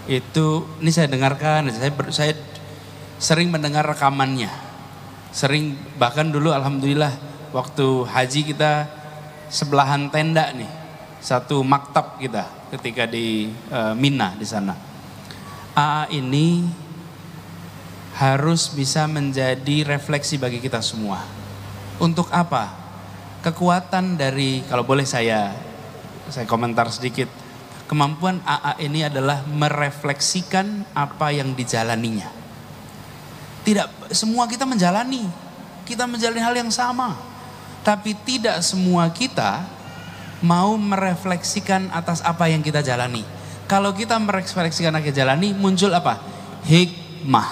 itu, ini saya dengarkan, saya sering mendengar rekamannya. Sering, bahkan dulu alhamdulillah waktu haji kita sebelahan tenda nih, satu maktab kita ketika di Mina di sana. Ini harus bisa menjadi refleksi bagi kita semua. Untuk apa? Kekuatan dari, kalau boleh saya komentar sedikit, kemampuan ini adalah merefleksikan apa yang dijalaninya. Tidak semua kita menjalani hal yang sama. Tapi tidak semua kita mau merefleksikan atas apa yang kita jalani. Kalau kita merefleksikan apa yang kita jalani, muncul apa? Hikmah.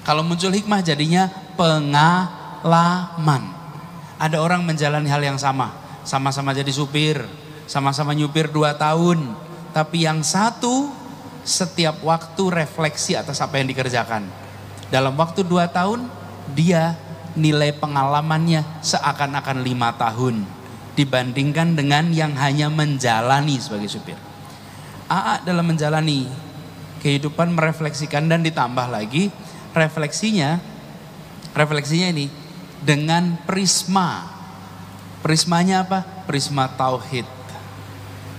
Kalau muncul hikmah jadinya pengalaman. Ada orang menjalani hal yang sama. Sama-sama jadi supir, sama-sama nyupir 2 tahun. Tapi yang satu setiap waktu refleksi atas apa yang dikerjakan. Dalam waktu 2 tahun, dia nilai pengalamannya seakan-akan 5 tahun. Dibandingkan dengan yang hanya menjalani sebagai supir. Dalam menjalani kehidupan merefleksikan dan ditambah lagi refleksinya ini dengan prisma. Prismanya apa? Prisma tauhid.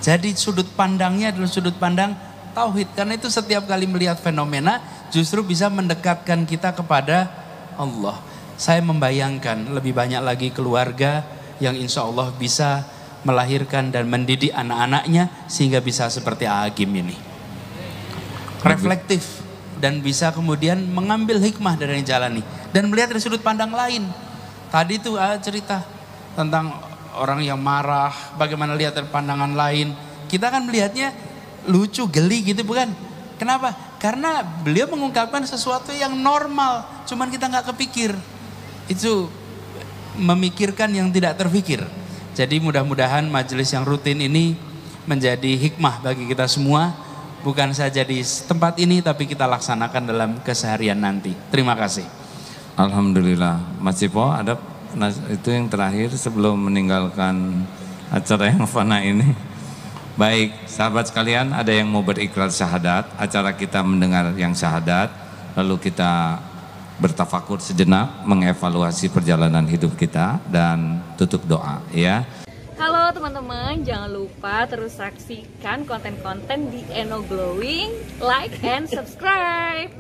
Jadi sudut pandangnya adalah sudut pandang tauhid. Karena itu setiap kali melihat fenomena justru bisa mendekatkan kita kepada Allah. Saya membayangkan lebih banyak lagi keluarga yang insya Allah bisa melahirkan dan mendidik anak-anaknya sehingga bisa seperti Agim ini. Reflektif dan bisa kemudian mengambil hikmah dari yang jalani dan melihat dari sudut pandang lain. Tadi tuh cerita tentang orang yang marah, bagaimana lihat dari pandangan lain. Kita kan melihatnya lucu, geli gitu bukan? Kenapa? Karena beliau mengungkapkan sesuatu yang normal, cuman kita nggak kepikir. Itu memikirkan yang tidak terpikir. Jadi mudah-mudahan majelis yang rutin ini menjadi hikmah bagi kita semua, bukan saja di tempat ini, tapi kita laksanakan dalam keseharian nanti. Terima kasih. Alhamdulillah. Mas Cipo, ada itu yang terakhir sebelum meninggalkan acara yang fana ini. Baik, sahabat sekalian, ada yang mau berikrar syahadat. Acara kita mendengar yang syahadat, lalu kita bertafakur sejenak, mengevaluasi perjalanan hidup kita dan tutup doa ya. Halo teman-teman, jangan lupa terus saksikan konten-konten di Eno Glowing, like and subscribe.